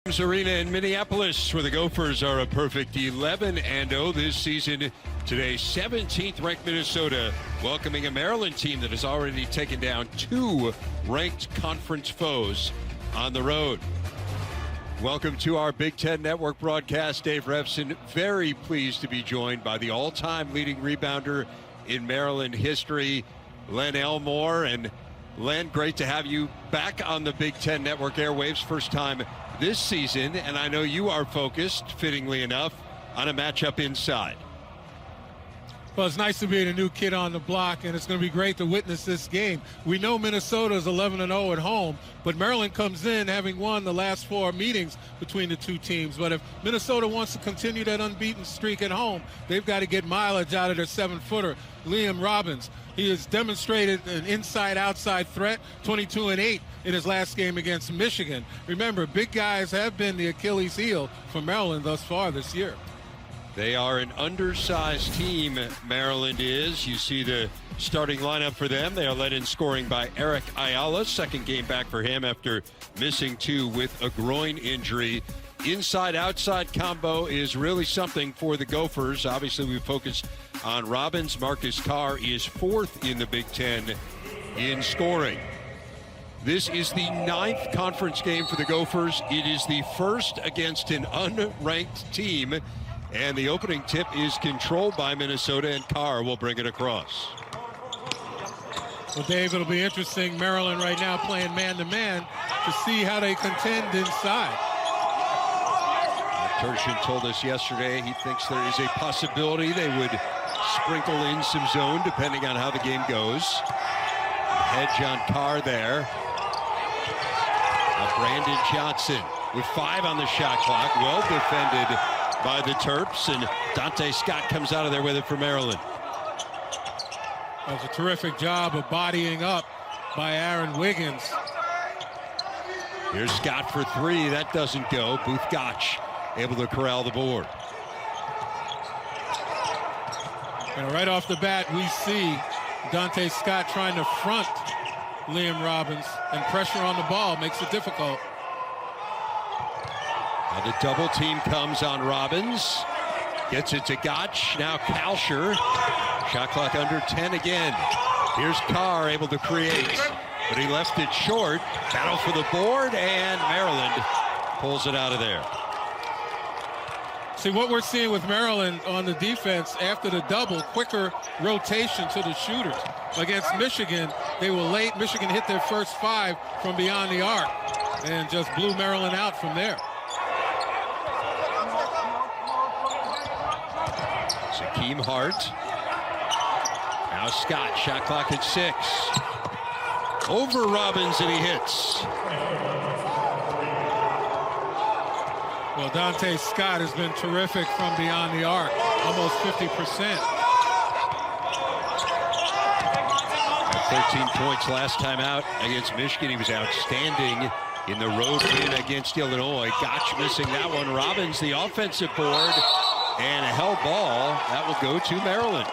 Arena in Minneapolis, where the Gophers are a perfect 11-0 this season. Today, 17th ranked Minnesota welcoming a Maryland team that has already taken down two ranked conference foes on the road. Welcome to our Big Ten Network broadcast. Dave Revson, very pleased to be joined by the all-time leading rebounder in Maryland history, Len Elmore. And Len, great to have you back on the Big Ten Network airwaves, first time this season, and I know you are focused, fittingly enough, on a matchup inside. Well, it's nice to be a new kid on the block, and it's going to be great to witness this game. We know Minnesota is 11-0 at home, but Maryland comes in having won the last four meetings between the two teams. But if Minnesota wants to continue that unbeaten streak at home, they've got to get mileage out of their seven-footer, Liam Robbins. He has demonstrated an inside-outside threat, 22-8 in his last game against Michigan. Remember, big guys have been the Achilles heel for Maryland thus far this year. They are an undersized team, Maryland is. You see the starting lineup for them. They are led in scoring by Eric Ayala, second game back for him after missing two with a groin injury. Inside-outside combo is really something for the Gophers. Obviously, we focused on Robbins. Marcus Carr is fourth in the Big Ten in scoring. This is the ninth conference game for the Gophers. It is the first against an unranked team, and the opening tip is controlled by Minnesota, and Carr will bring it across. Well, Dave, it'll be interesting. Maryland right now playing man-to-man to see how they contend inside. Turchin told us yesterday he thinks there is a possibility they would sprinkle in some zone depending on how the game goes. Hedge on Carr there. Now Brandon Johnson with 5 on the shot clock. Well defended by the Terps, and Dante Scott comes out of there with it for Maryland. That was a terrific job of bodying up by Aaron Wiggins. Here's Scott for 3. That doesn't go. Booth Gotch able to corral the board. And right off the bat, we see Dante Scott trying to front Liam Robbins, and pressure on the ball makes it difficult. Now the double team comes on Robbins. Gets it to Gotch. Now Kalsher. Shot clock under 10 again. Here's Carr able to create, but he left it short. Battle for the board, and Maryland pulls it out of there. See, what we're seeing with Maryland on the defense after the double, quicker rotation to the shooters. Against Michigan, they were late. Michigan hit their first 5 from beyond the arc and just blew Maryland out from there. Hakeem Hart. Now Scott, shot clock at 6. Over Robbins, and he hits. Well, Dante Scott has been terrific from beyond the arc, almost 50%. 13 points last time out against Michigan. He was outstanding in the road win against Illinois. Gotch missing that one. Robbins, the offensive board, and a held ball. That will go to Maryland.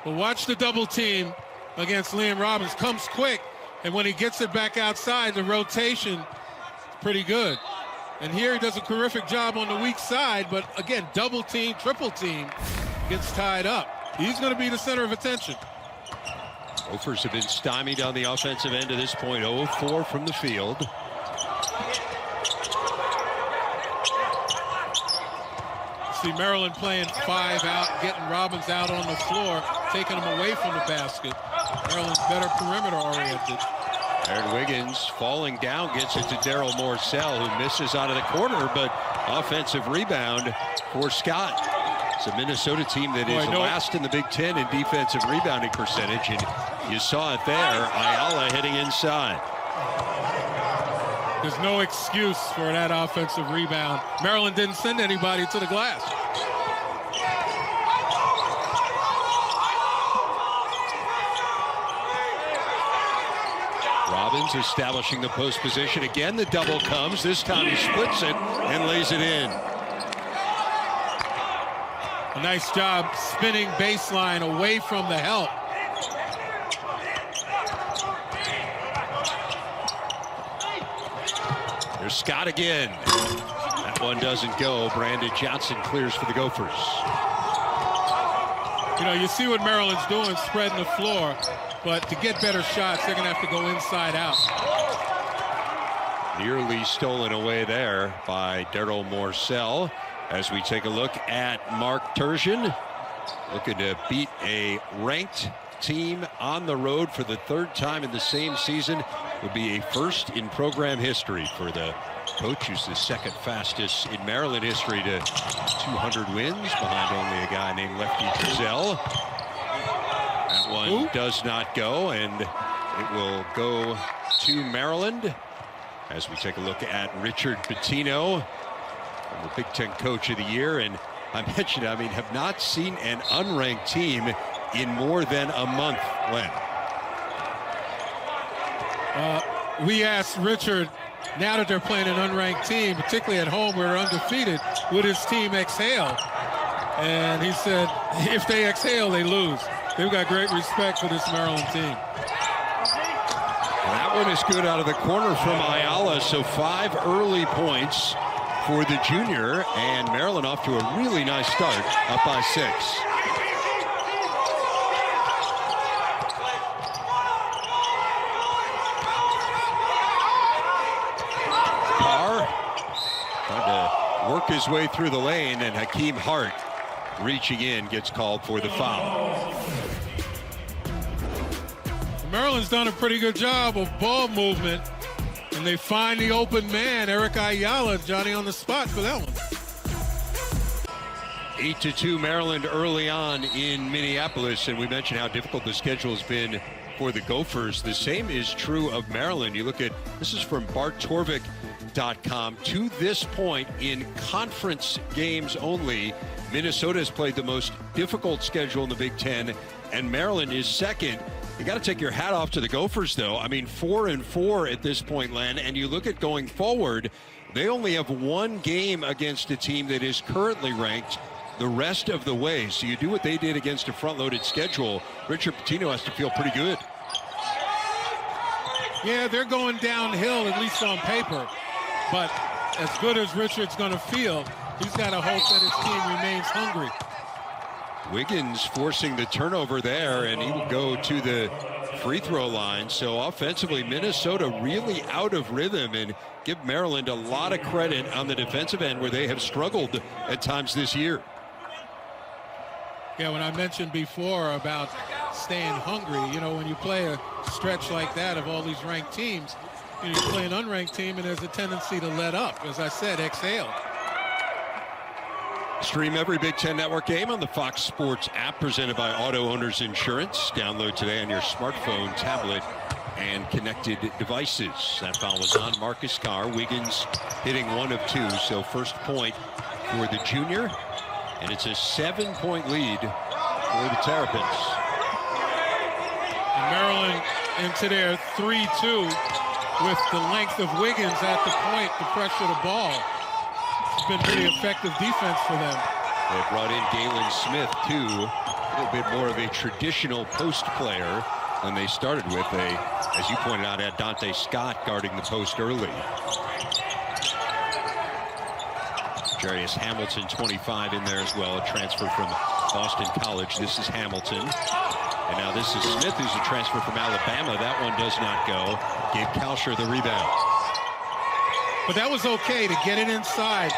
Well, watch the double team against Liam Robbins. Comes quick. And when he gets it back outside, the rotation is pretty good. And here he does a terrific job on the weak side, but again, double team, triple team, gets tied up. He's going to be the center of attention. Gophers have been stymied on the offensive end to this point, 0-4 from the field. See Maryland playing 5 out, getting Robbins out on the floor, taking him away from the basket. Maryland's better perimeter oriented. Aaron Wiggins falling down, gets it to Daryl Morcell, who misses out of the corner, but offensive rebound for Scott. It's a Minnesota team that is last in the Big Ten in defensive rebounding percentage, and you saw it there. Ayala hitting inside. There's no excuse for that offensive rebound. Maryland didn't send anybody to the glass. Robbins establishing the post position. Again, the double comes. This time he splits it and lays it in. A nice job spinning baseline away from the help. There's Scott again. That one doesn't go. Brandon Johnson clears for the Gophers. You know, you see what Maryland's doing, spreading the floor, but to get better shots, they're going to have to go inside out. Nearly stolen away there by Daryl Morcell. As we take a look at Mark Turgeon, looking to beat a ranked team on the road for the third time in the same season. Would be a first in program history for the coach, who's the second fastest in Maryland history to 200 wins, behind only a guy named Lefty Driesell. That one does not go, and it will go to Maryland. As we take a look at Richard Pitino, the Big Ten Coach of the Year. And I mentioned, I mean, have not seen an unranked team in more than a month, Len. We asked Richard, now that they're playing an unranked team, particularly at home where they're undefeated, would his team exhale? And he said, if they exhale, they lose. They've got great respect for this Maryland team. That one is good out of the corner from Ayala, so 5 early points for the junior, and Maryland off to a really nice start, up by 6. Carr trying to work his way through the lane, and Hakeem Hart reaching in gets called for the foul. Maryland's done a pretty good job of ball movement, and they find the open man, Eric Ayala. Johnny on the spot for that one. 8-2 Maryland early on in Minneapolis, and we mentioned how difficult the schedule has been for the Gophers. The same is true of Maryland. You look at, this is from BartTorvik.com. To this point in conference games only, Minnesota has played the most difficult schedule in the Big Ten, and Maryland is second. You got to take your hat off to the Gophers, though. I mean, 4-4 at this point, Len, and you look at going forward, they only have one game against a team that is currently ranked the rest of the way. So you do what they did against a front-loaded schedule. Richard Pitino has to feel pretty good. Yeah, they're going downhill, at least on paper. But as good as Richard's going to feel, he's got to hope that his team remains hungry. Wiggins forcing the turnover there, and he will go to the free throw line. So offensively, Minnesota really out of rhythm, and give Maryland a lot of credit on the defensive end where they have struggled at times this year. Yeah, when I mentioned before about staying hungry, you know, when you play a stretch like that of all these ranked teams, you play an unranked team and there's a tendency to let up. As I said, exhale. Stream every Big Ten Network game on the Fox Sports app presented by Auto Owners Insurance. Download today on your smartphone, tablet, and connected devices. That foul was on Marcus Carr. Wiggins hitting 1 of 2, so first point for the junior. And it's a 7-point lead for the Terrapins. And Maryland into their 3-2 with the length of Wiggins at the point to pressure the ball. It's been pretty effective defense for them. They brought in Galen Smith, too. A little bit more of a traditional post player than they started with. They, as you pointed out, had Dante Scott guarding the post early. Jarius Hamilton, 25 in there as well, a transfer from Boston College. This is Hamilton. And now this is Smith, who's a transfer from Alabama. That one does not go. Gabe Kalsher the rebound. But that was okay to get it inside,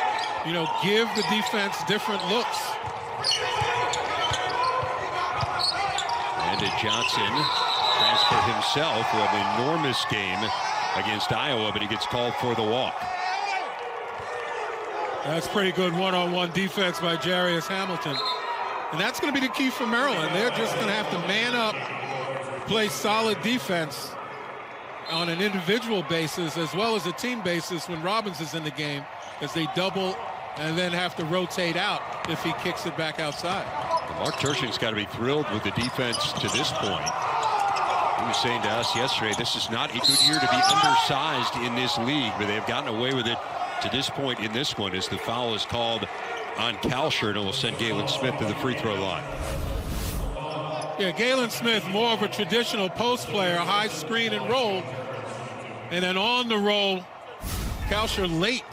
you know, give the defense different looks. Brandon Johnson transferred himself for an enormous game against Iowa, but he gets called for the walk. That's pretty good one-on-one defense by Jarius Hamilton. And that's going to be the key for Maryland. They're just going to have to man up, play solid defense on an individual basis as well as a team basis when Robbins is in the game, as they double and then have to rotate out if he kicks it back outside. Mark Turgeon's got to be thrilled with the defense to this point. He was saying to us yesterday, this is not a good year to be undersized in this league, but they've gotten away with it to this point in this one as the foul is called on Kalsher, and it will send Galen Smith to the free throw line. Yeah, Galen Smith, more of a traditional post player, high screen and roll. And then on the roll, Kalsher late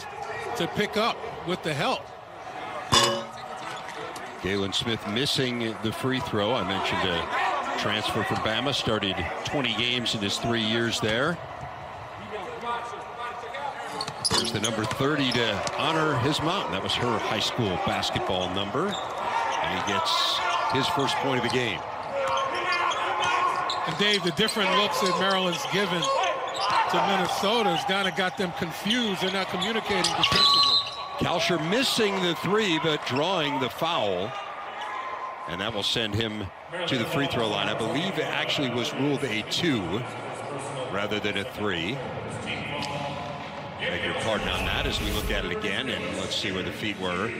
to pick up with the help. Galen Smith missing the free throw. I mentioned a transfer from Bama, started 20 games in his 3 years there. There's the number 30 to honor his mom. That was her high school basketball number. And he gets his first point of the game. And Dave, the different looks that Maryland's given to Minnesota has kind of got them confused. They're not communicating defensively. Kalsher missing the three, but drawing the foul. And that will send him to the free throw line. I believe it actually was ruled a 2 rather than a 3. Beg your pardon on that as we look at it again, and let's see where the feet were.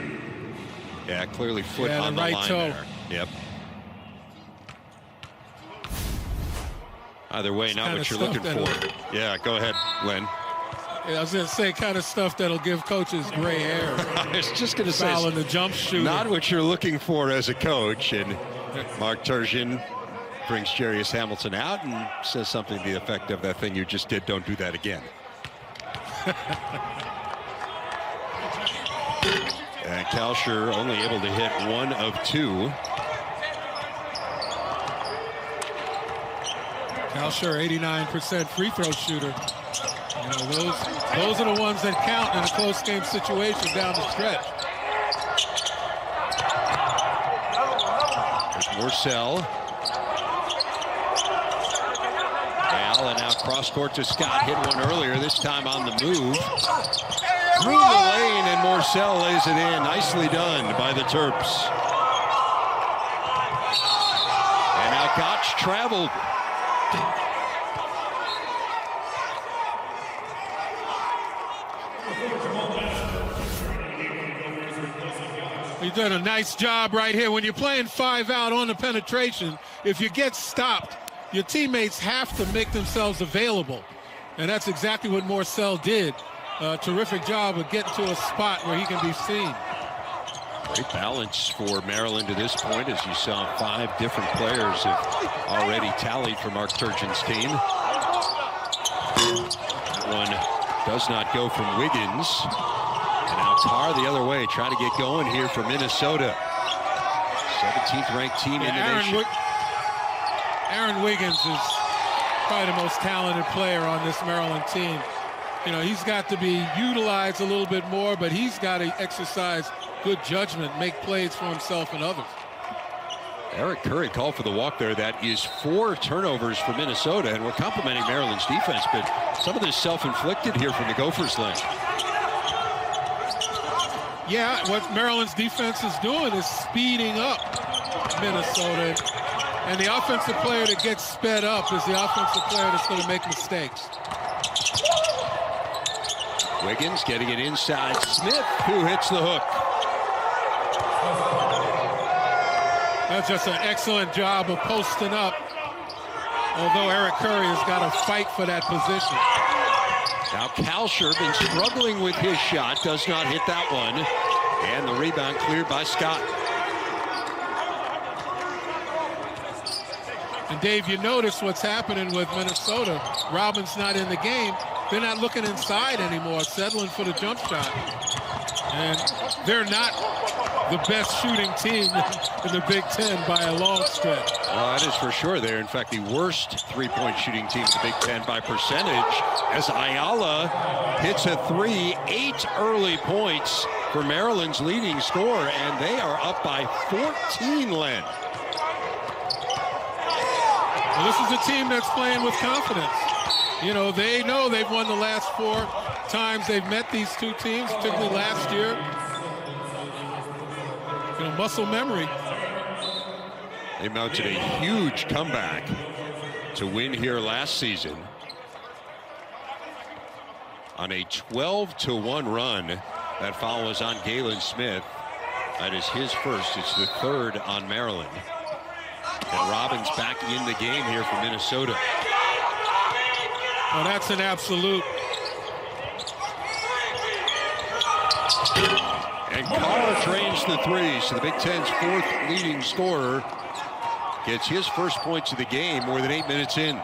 Yeah, clearly foot on the right line toe. there. Yep. Either way, not what you're looking for. Yeah, go ahead, Len. Yeah, I was going to say kind of stuff that'll give coaches gray hair. I was just going to say, foul in the jump shooter. Not what you're looking for as a coach. And Mark Turgeon brings Jarius Hamilton out and says something to the effect of, that thing you just did, don't do that again. And Kalsher only able to hit 1 of 2. Kalsher, 89% free throw shooter. You know, those are the ones that count in a close game situation down the stretch. There's Morsell. Ayala now cross court to Scott. Hit one earlier, this time on the move. Through the lane, and Morsell lays it in. Nicely done by the Terps. And now Koch traveled. You've done a nice job right here. When you're playing 5 out on the penetration, if you get stopped, your teammates have to make themselves available. And that's exactly what Morsell did. Terrific job of getting to a spot where he can be seen. Great balance for Maryland to this point, as you saw 5 different players have already tallied for Mark Turgeon's team. That one does not go from Wiggins. And now Tar the other way, trying to get going here for Minnesota. 17th ranked team in the nation. Aaron Wiggins is probably the most talented player on this Maryland team. You know, he's got to be utilized a little bit more, but he's got to exercise good judgment, make plays for himself and others. Eric Curry called for the walk there. That is 4 turnovers for Minnesota, and we're complimenting Maryland's defense, but some of this self-inflicted here from the Gophers lane. Yeah, what Maryland's defense is doing is speeding up Minnesota. And the offensive player that gets sped up is the offensive player that's going to make mistakes. Wiggins getting it inside. Smith, who hits the hook. That's just an excellent job of posting up. Although Eric Curry has got to fight for that position. Now Kalsher been struggling with his shot, does not hit that one. And the rebound cleared by Scott. And Dave, you notice what's happening with Minnesota. Robin's not in the game. They're not looking inside anymore, settling for the jump shot. And they're not the best shooting team in the Big Ten by a long stretch. Well, that is for sure. They're, in fact, the worst three-point shooting team in the Big Ten by percentage, as Ayala hits a 3, 8 early points for Maryland's leading scorer, and they are up by 14, Len. Well, this is a team that's playing with confidence. You know they've won the last 4 times they've met these two teams, particularly last year. You know, muscle memory. They mounted a huge comeback to win here last season on a 12-1 run. That foul was on Galen Smith. That is his first. It's the 3rd on Maryland. And Robbins back in the game here for Minnesota. Well, that's an absolute. And Carr drains the 3, so the Big Ten's 4th leading scorer gets his first points of the game more than 8 minutes in.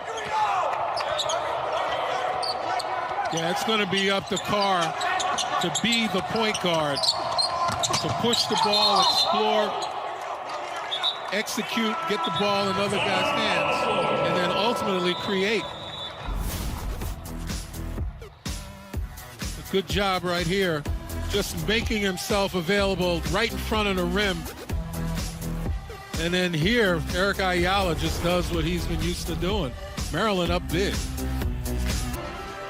Yeah, it's going to be up to Carr to be the point guard, to push the ball, explore, execute, get the ball in other guys' hands, and then ultimately create. A good job right here, just making himself available right in front of the rim. And then here, Eric Ayala just does what he's been used to doing. Maryland up big.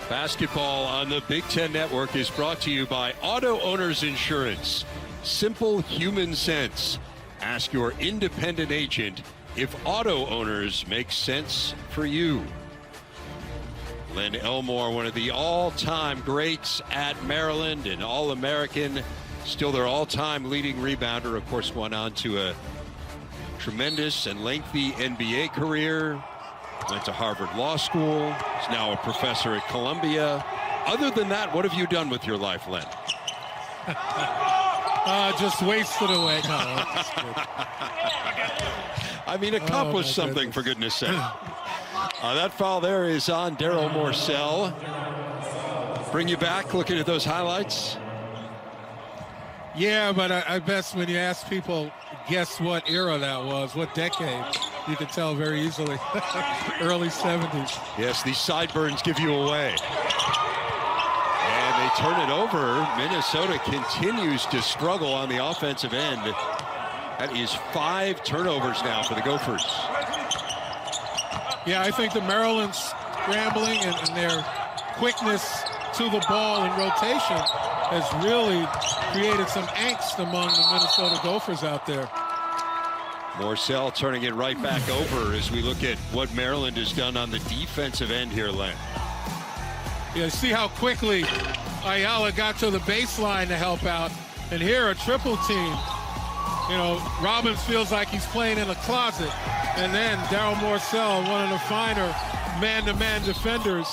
Basketball on the Big Ten Network is brought to you by Auto Owners Insurance. Simple human sense. Ask your independent agent if auto owners make sense for you. Len Elmore, one of the all-time greats at Maryland, an All-American, still their all-time leading rebounder. Of course, went on to a tremendous and lengthy NBA career. Went to Harvard Law School. Is now a professor at Columbia. Other than that, what have you done with your life, Len? Just wasted away. No, I mean, accomplished something, for goodness sake. That foul there is on Daryl Morsell. Bring you back looking at those highlights? Yeah, but I bet when you ask people, guess what era that was, what decade, you can tell very easily. Early 70s. Yes, these sideburns give you away. And they turn it over. Minnesota continues to struggle on the offensive end. That is 5 turnovers now for the Gophers. Yeah, I think the Maryland scrambling and their quickness to the ball in rotation has really created some angst among the Minnesota Gophers out there. Morsell turning it right back over as we look at what Maryland has done on the defensive end here, Len. Yeah, see how quickly Ayala got to the baseline to help out. And here, a triple team. You know, Robbins feels like he's playing in a closet. And then Daryl Morsell, one of the finer man-to-man defenders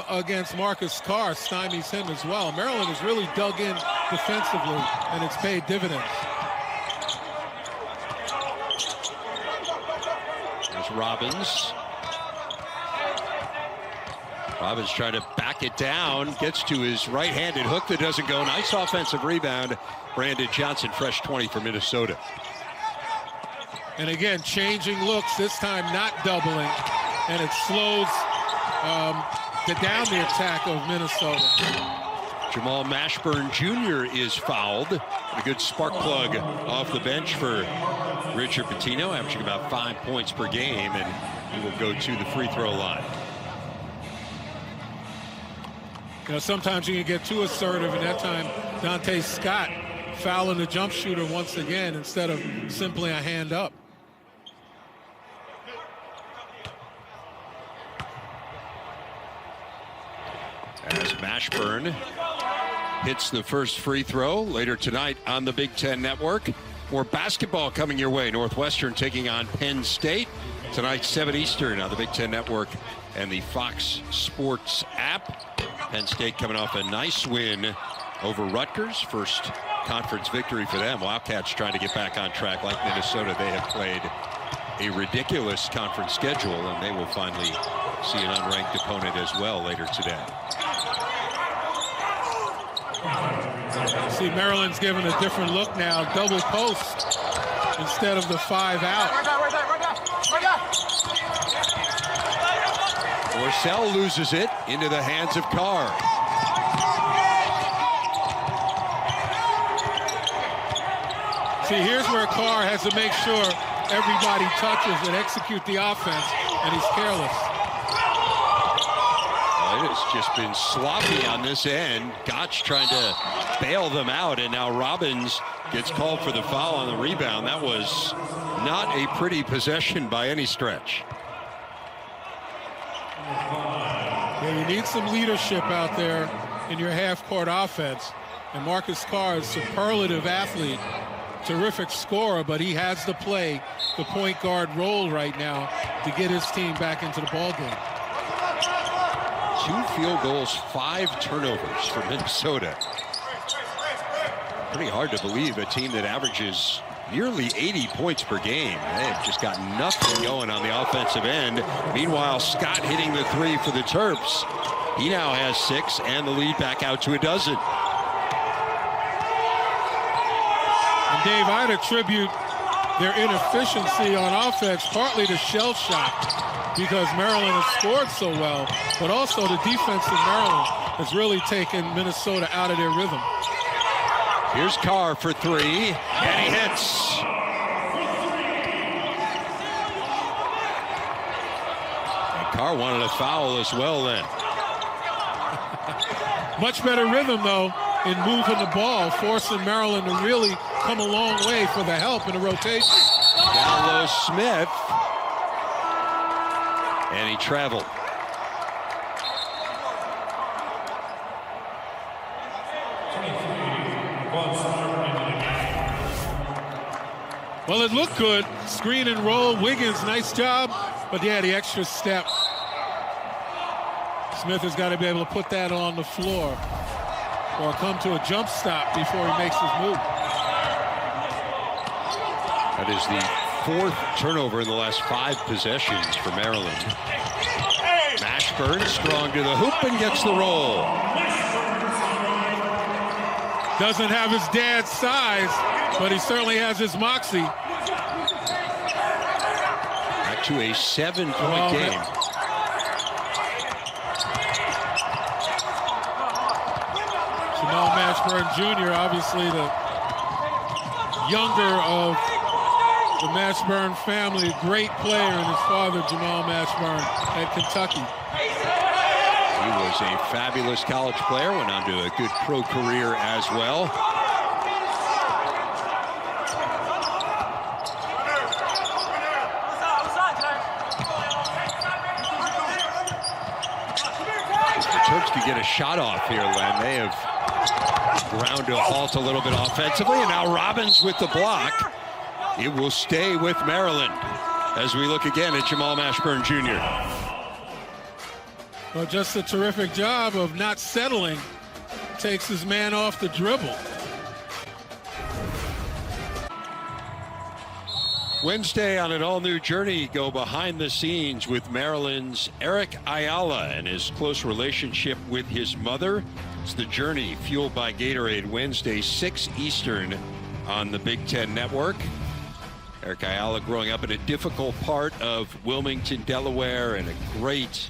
against Marcus Carr, stymies him as well. Maryland has really dug in defensively, and it's paid dividends. There's Robbins. Robbins trying to back it down, gets to his right-handed hook that doesn't go. Nice offensive rebound. Brandon Johnson, fresh 20 for Minnesota. And again, changing looks, this time not doubling, and it slows down the attack of Minnesota. Jamal Mashburn Jr. is fouled. A good spark plug off the bench for Richard Pitino, averaging about 5 points per game, and he will go to the free throw line. You know, sometimes you can get too assertive, and that time Dante Scott fouling the jump shooter once again instead of simply a hand up. As Mashburn hits the first free throw later tonight on the Big Ten Network. More basketball coming your way. Northwestern taking on Penn State tonight, 7 Eastern on the Big Ten Network and the Fox Sports app. Penn State coming off a nice win over Rutgers. First conference victory for them. Wildcats trying to get back on track. Like Minnesota, they have played a ridiculous conference schedule, and they will finally see an unranked opponent as well later today. See, Maryland's given a different look now. Double post instead of the 5 out. Morsell loses it into the hands of Carr. See, here's where Carr has to make sure everybody touches and execute the offense, and he's careless. It has just been sloppy on this end. Gotch trying to bail them out, and now Robbins gets called for the foul on the rebound. That was not a pretty possession by any stretch. Yeah, you need some leadership out there in your half-court offense. And Marcus Carr is a superlative athlete, terrific scorer, but he has to play the point guard role right now to get his team back into the ballgame. 2 field goals, 5 turnovers for Minnesota. Pretty hard to believe a team that averages nearly 80 points per game. They've just got nothing going on the offensive end. Meanwhile, Scott hitting the 3 for the Terps. He now has 6 and the lead back out to a dozen. And Dave, I'd attribute their inefficiency on offense partly to shell shock because Maryland has scored so well, but also the defense in Maryland has really taken Minnesota out of their rhythm. Here's Carr for 3, and he hits. And Carr wanted a foul as well then. Much better rhythm, though, in moving the ball, forcing Maryland to really come a long way for the help in the rotation. Down low, Smith. And he traveled. Well, it looked good. Screen and roll. Wiggins, nice job. But yeah, the extra step. Smith has got to be able to put that on the floor or come to a jump stop before he makes his move. That is the 4th turnover in the last 5 possessions for Maryland. Mashburn strong to the hoop and gets the roll. Doesn't have his dad's size, but he certainly has his moxie. Back to a 7-point game. Jamal Mashburn Jr., obviously the younger of the Mashburn family, a great player, and his father, Jamal Mashburn, at Kentucky. He was a fabulous college player, went on to a good pro career as well. The Terps could get a shot off here, Len. They have ground to a halt a little bit offensively, and now Robbins with the block. It will stay with Maryland as we look again at Jamal Mashburn Jr. Well, just a terrific job of not settling. Takes his man off the dribble. Wednesday on an all-new journey, go behind the scenes with Maryland's Eric Ayala and his close relationship with his mother. It's The Journey, fueled by Gatorade, Wednesday, 6 Eastern on the Big Ten Network. Eric Ayala growing up in a difficult part of Wilmington, Delaware, and a great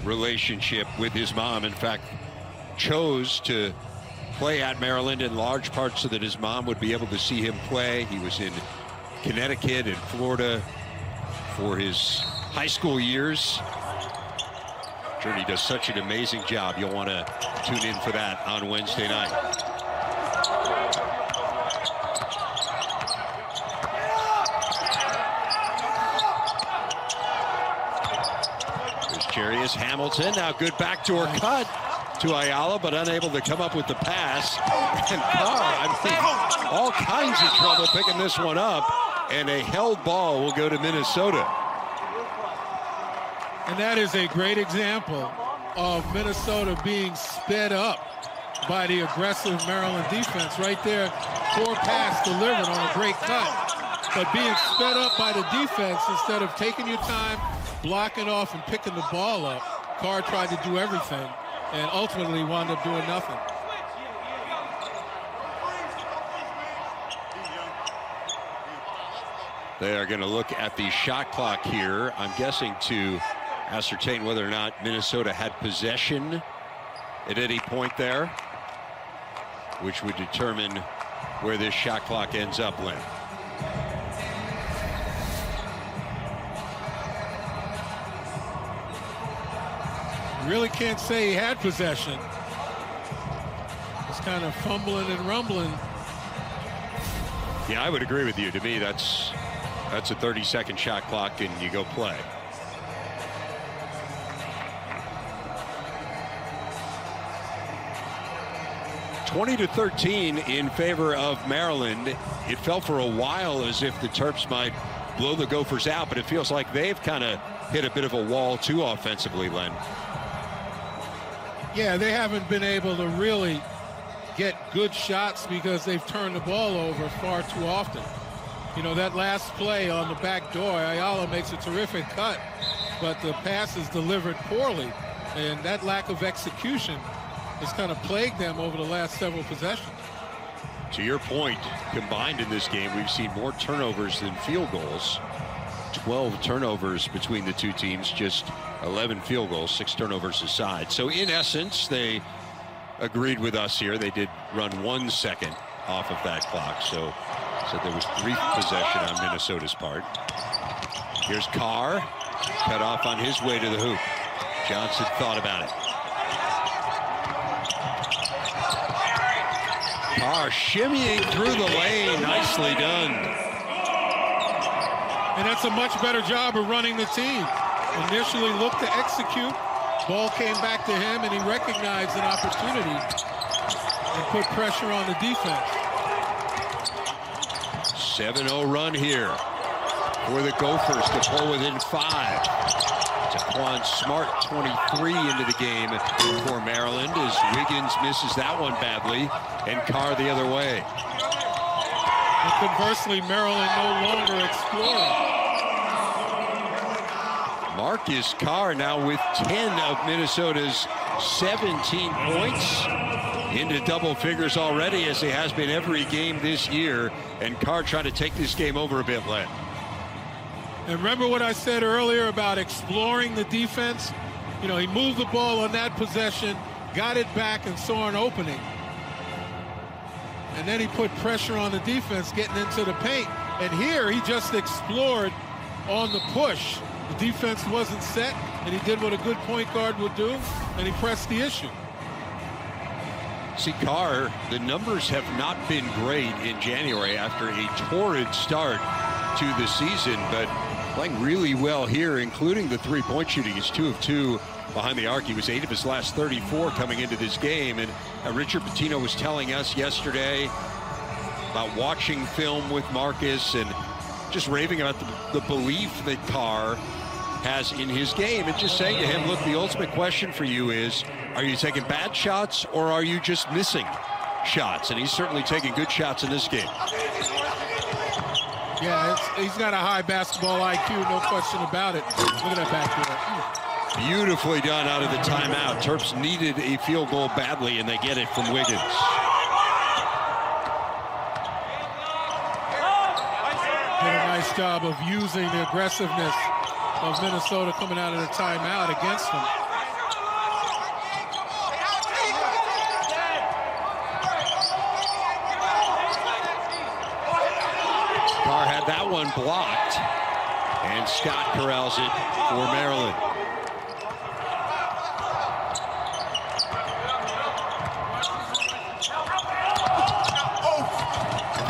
relationship with his mom. In fact, chose to play at Maryland in large part so that his mom would be able to see him play. He was in Connecticut and Florida for his high school years. Journey does such an amazing job. You'll want to tune in for that on Wednesday night. There's Jarius Hamilton. Now good backdoor cut to Ayala, but unable to come up with the pass. And Carr, I think, all kinds of trouble picking this one up. And a held ball will go to Minnesota. And that is a great example of Minnesota being sped up by the aggressive Maryland defense. Right there, poor pass delivered on a great cut. But being sped up by the defense, instead of taking your time, blocking off and picking the ball up, Carr tried to do everything and ultimately wound up doing nothing. They are going to look at the shot clock here, I'm guessing to ascertain whether or not Minnesota had possession at any point there, which would determine where this shot clock ends up, Lynn. Really can't say he had possession. It's kind of fumbling and rumbling. Yeah, I would agree with you. To me, that's a 30-second shot clock and you go play. (20-13) in favor of Maryland. It felt for a while as if the Terps might blow the Gophers out, but it feels like they've kind of hit a bit of a wall too offensively, Len. Yeah, they haven't been able to really get good shots because they've turned the ball over far too often. You know, that last play on the back door, Ayala makes a terrific cut, but the pass is delivered poorly. And that lack of execution has kind of plagued them over the last several possessions. To your point, combined in this game, we've seen more turnovers than field goals. 12 turnovers between the two teams, just 11 field goals, 6 turnovers aside. So in essence, they agreed with us here. They did run 1 second off of that clock. So there was brief possession on Minnesota's part. Here's Carr, cut off on his way to the hoop. Johnson thought about it. Carr shimmying through the lane. Nicely done. And that's a much better job of running the team. Initially looked to execute. Ball came back to him, and he recognized an opportunity and put pressure on the defense. 7-0 run here for the Gophers to pull within 5. Taquan Smart, 23 into the game for Maryland, as Wiggins misses that one badly, and Carr the other way. And conversely, Maryland no longer exploring. Marcus Carr now with 10 of Minnesota's 17 points, into double figures already, as he has been every game this year. And Carr trying to take this game over a bit, Len. And remember what I said earlier about exploring the defense? You know, he moved the ball on that possession, got it back, and saw an opening. And then he put pressure on the defense getting into the paint. And here he just explored on the push. The defense wasn't set, and he did what a good point guard would do, and he pressed the issue. See, Carr, the numbers have not been great in January after a torrid start to the season, but playing really well here, including the three-point shooting. He's 2 of 2 behind the arc. He was 8 of his last 34 coming into this game. And Richard Pitino was telling us yesterday about watching film with Marcus and just raving about the belief that Carr has in his game, and just saying to him, look, the ultimate question for you is, are you taking bad shots or are you just missing shots? And he's certainly taking good shots in this game. Yeah, he's got a high basketball IQ, no question about it. Look at that back there. Beautifully done out of the timeout. Terps needed a field goal badly, and they get it from Wiggins. Did a nice job of using the aggressiveness of Minnesota coming out of the timeout against them. Carr had that one blocked, and Scott corrals it for Maryland.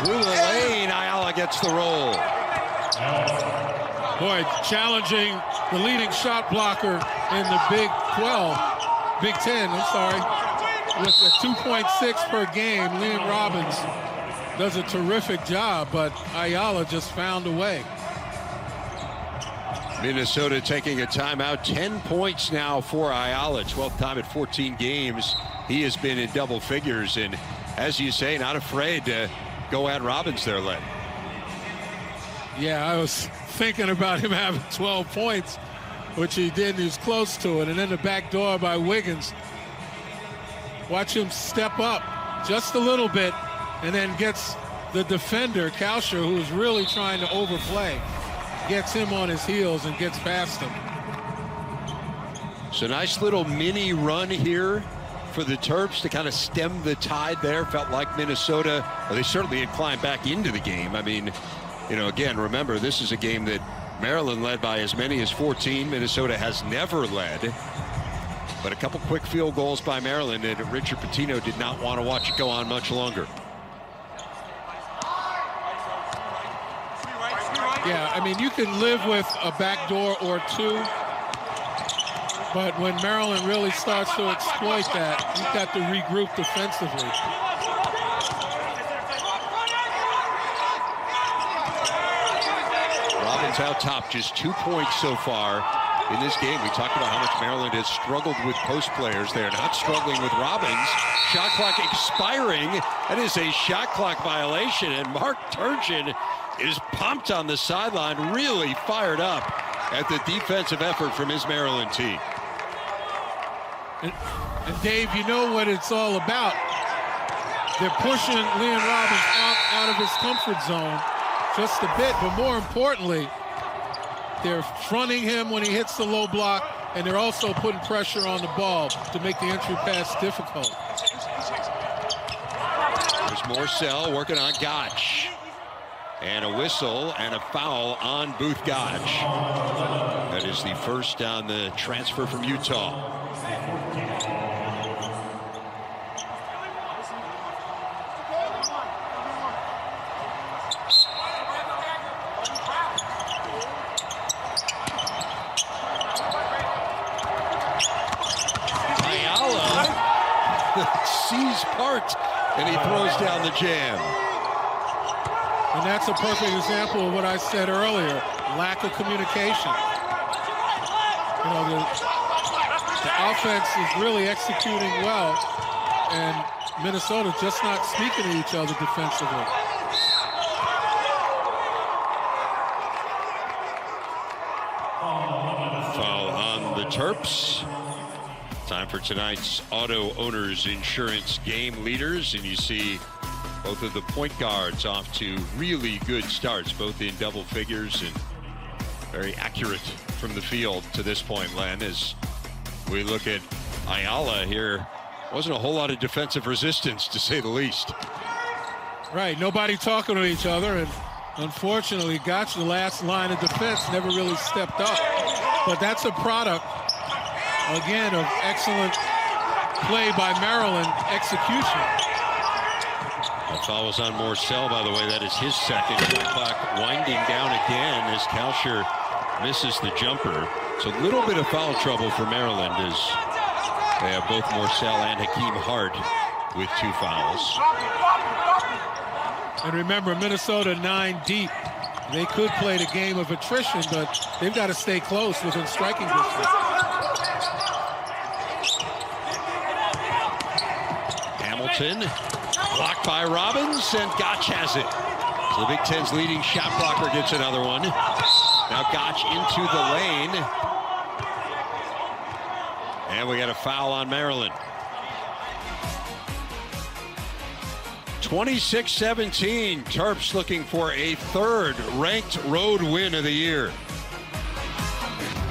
Through the lane, Ayala gets the roll. Boy, challenging the leading shot blocker in the Big 10, I'm sorry. With a 2.6 per game, Liam Robbins does a terrific job, but Ayala just found a way. Minnesota taking a timeout. 10 points now for Ayala. 12th time at 14 games. He has been in double figures, and as you say, not afraid to go at Robbins there, Len. Yeah, I was thinking about him having 12 points, which he did, and he was close to it. And then the back door by Wiggins. Watch him step up just a little bit, and then gets the defender, Kalsher, who's really trying to overplay, gets him on his heels and gets past him. So nice little mini run here for the Terps to kind of stem the tide there. Felt like Minnesota, well, they certainly had climbed back into the game. I mean, you know, again, remember, this is a game that Maryland led by as many as 14. Minnesota has never led. But a couple quick field goals by Maryland, and Richard Pitino did not want to watch it go on much longer. Yeah, I mean, you can live with a backdoor or two, but when Maryland really starts to exploit that, you've got to regroup defensively. Robbins out top, just 2 points so far in this game. We talked about how much Maryland has struggled with post players. They're not struggling with Robbins. Shot clock expiring. That is a shot clock violation, and Mark Turgeon is pumped on the sideline, really fired up at the defensive effort from his Maryland team. And Dave, you know what it's all about. They're pushing Liam Robbins out of his comfort zone just a bit, but more importantly, they're fronting him when he hits the low block, and they're also putting pressure on the ball to make the entry pass difficult. There's Morsell working on Gotch. And a whistle and a foul on Booth Gotch. That is the first on the transfer from Utah. Sees part, and he throws down the jam. And that's a perfect example of what I said earlier, lack of communication. You know, the offense is really executing well, and Minnesota just not speaking to each other defensively. Foul on the Terps. Time for tonight's Auto Owners Insurance Game Leaders, and you see both of the point guards off to really good starts, both in double figures and very accurate from the field to this point, Len. As we look at Ayala here, wasn't a whole lot of defensive resistance, to say the least. Right, nobody talking to each other, and unfortunately, Gotch, the last line of defense, never really stepped up. But that's a product, again, of excellent play by Maryland execution. The foul was on Morsell, by the way. That is his second. Shot clock winding down again as Kalsher misses the jumper. So a little bit of foul trouble for Maryland as they have both Morsell and Hakeem Hart with 2 fouls. And remember, Minnesota 9 deep. They could play the game of attrition, but they've got to stay close within striking distance. Hamilton, blocked by Robbins, and Gotch has it. So the Big Ten's leading shot blocker gets another one. Now Gotch into the lane. And we got a foul on Maryland. 26-17, Terps looking for a third ranked road win of the year.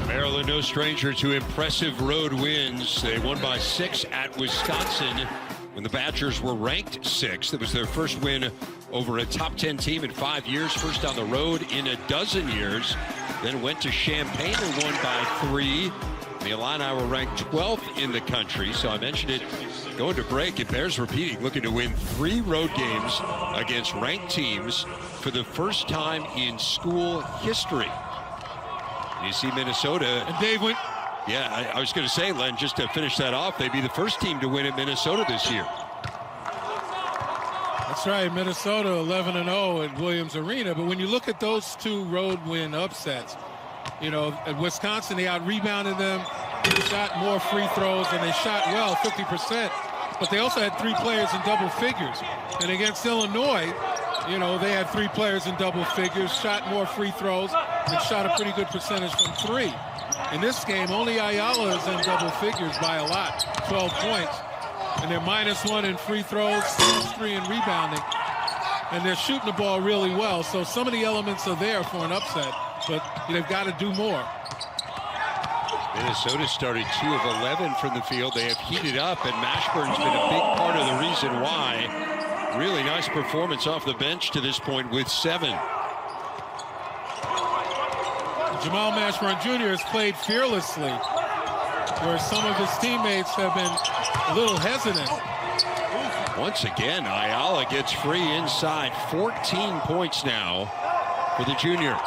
Maryland no stranger to impressive road wins. They won by 6 at Wisconsin when the Badgers were ranked 6th. It was their first win over a top 10 team in 5 years, first on the road in a dozen years. Then went to Champaign and won by 3. The Illini were ranked 12th in the country, so I mentioned it going to break. It bears repeating, looking to win 3 road games against ranked teams for the first time in school history. You see Minnesota. And Dave went. Yeah, I was going to say, Len, just to finish that off, they'd be the first team to win at Minnesota this year. That's right, Minnesota 11-0 at Williams Arena. But when you look at those 2 road win upsets, you know, at Wisconsin, they out-rebounded them, shot more free throws, and they shot well, 50%. But they also had 3 players in double figures. And against Illinois, you know, they had 3 players in double figures, shot more free throws, and shot a pretty good percentage from 3. In this game, only Ayala is in double figures by a lot, 12 points. And they're -1 in free throws, 3 in rebounding. And they're shooting the ball really well. So some of the elements are there for an upset, but they've got to do more. Minnesota started 2 of 11 from the field. They have heated up, and Mashburn's been a big part of the reason why. Really nice performance off the bench to this point with 7. Jamal Mashburn Jr. has played fearlessly, where some of his teammates have been a little hesitant. Once again, Ayala gets free inside. 14 points now for the junior.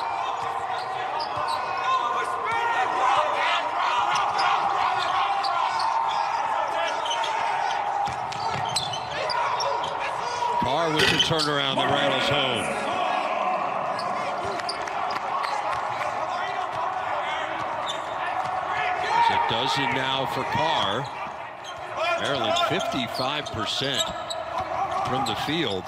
Carr with the turnaround that rattles home. It's a dozen now for Carr. Maryland 55% from the field.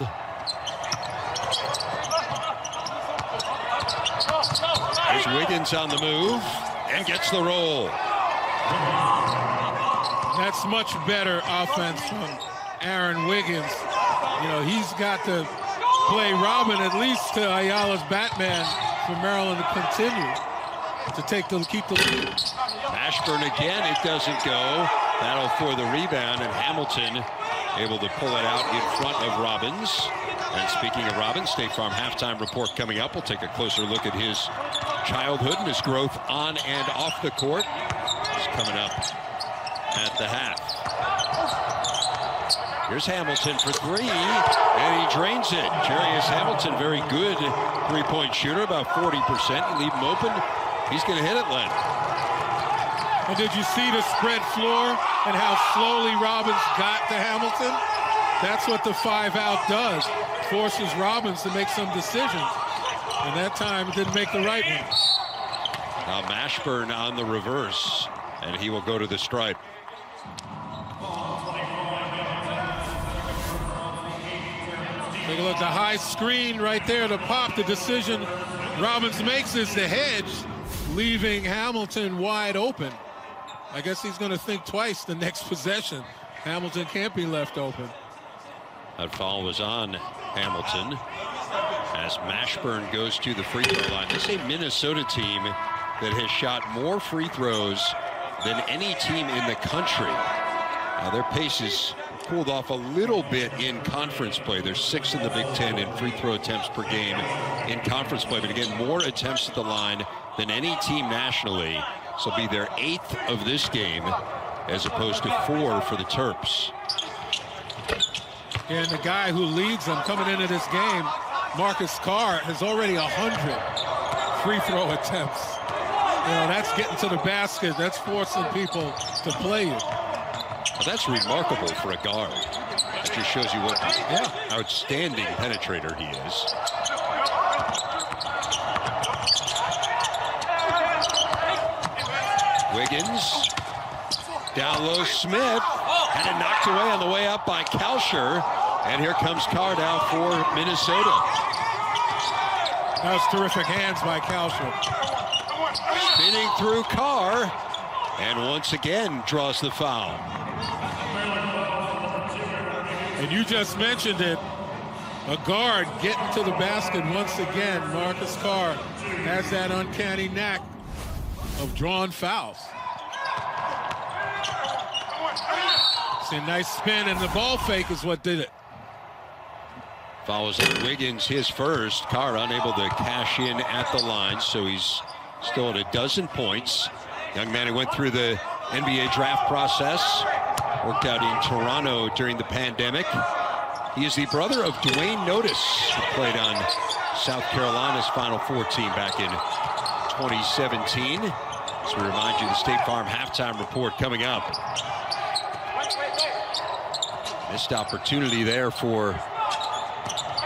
There's Wiggins on the move and gets the roll. That's much better offense from Aaron Wiggins. You know, he's got to play Robin at least to Ayala's Batman for Maryland to continue to keep the lead. Mashburn again, it doesn't go. Battle for the rebound, and Hamilton able to pull it out in front of Robbins. And speaking of Robbins, State Farm halftime report coming up. We'll take a closer look at his childhood and his growth on and off the court. He's coming up at the half. Here's Hamilton for three, and he drains it. Jarius Hamilton, very good three-point shooter, about 40%. You leave him open, he's going to hit it, Len. And did you see the spread floor and how slowly Robbins got to Hamilton? That's what the 5-out does. Forces Robbins to make some decisions. And that time it didn't make the right one. Now Mashburn on the reverse, and he will go to the stripe. Take a look, the high screen right there to pop. The decision Robbins makes is the hedge, leaving Hamilton wide open. I guess he's going to think twice the next possession. Hamilton can't be left open. That foul was on Hamilton as Mashburn goes to the free throw line. This is a Minnesota team that has shot more free throws than any team in the country. Now their pace is cooled off a little bit in conference play. They're 6th in the Big Ten in free throw attempts per game in conference play. But again, more attempts at the line than any team nationally. This will be their 8th of this game as opposed to 4 for the Terps. And the guy who leads them coming into this game, Marcus Carr, has already 100 free throw attempts. You know, that's getting to the basket. That's forcing people to play you. Well, that's remarkable for a guard. That just shows you what outstanding penetrator he is. Wiggins, down low, Smith, had it knocked away on the way up by Kalsher, and here comes Carr now for Minnesota. That was terrific hands by Kalsher. Spinning through Carr, and once again draws the foul. And you just mentioned it, a guard getting to the basket once again. Marcus Carr has that uncanny knack of drawing fouls. See a nice spin, and the ball fake is what did it. Fouls on Wiggins, his first. Carr unable to cash in at the line, so he's still at 12 points. Young man who went through the NBA draft process, worked out in Toronto during the pandemic. He is the brother of Dwayne Notice, who played on South Carolina's Final Four team back in 2017. So we remind you, the State Farm halftime report coming up. Missed opportunity there for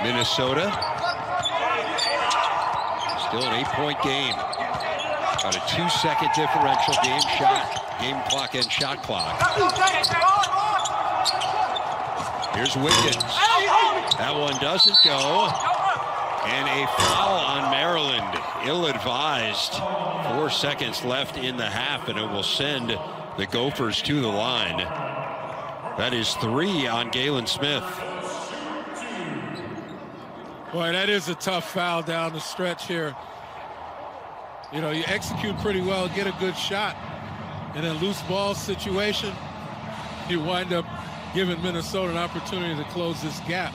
Minnesota. Still an 8-point game. Got a 2-second differential game clock and shot clock. Here's Wiggins. That one doesn't go. And a foul on Maryland. Ill-advised. 4 seconds left in the half, and it will send the Gophers to the line. That is 3 on Galen Smith. Boy, that is a tough foul down the stretch here. You know, you execute pretty well, get a good shot. In a loose ball situation, you wind up giving Minnesota an opportunity to close this gap.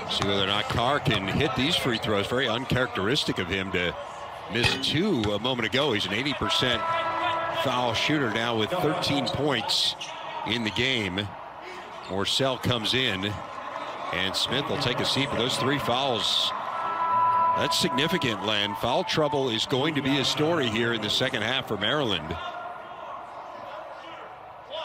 See whether or not Carr can hit these free throws. Very uncharacteristic of him to miss 2 a moment ago. He's an 80% foul shooter now with 13 points in the game. Morsell comes in, and Smith will take a seat for those 3 fouls. That's significant, Len. Foul trouble is going to be a story here in the second half for Maryland.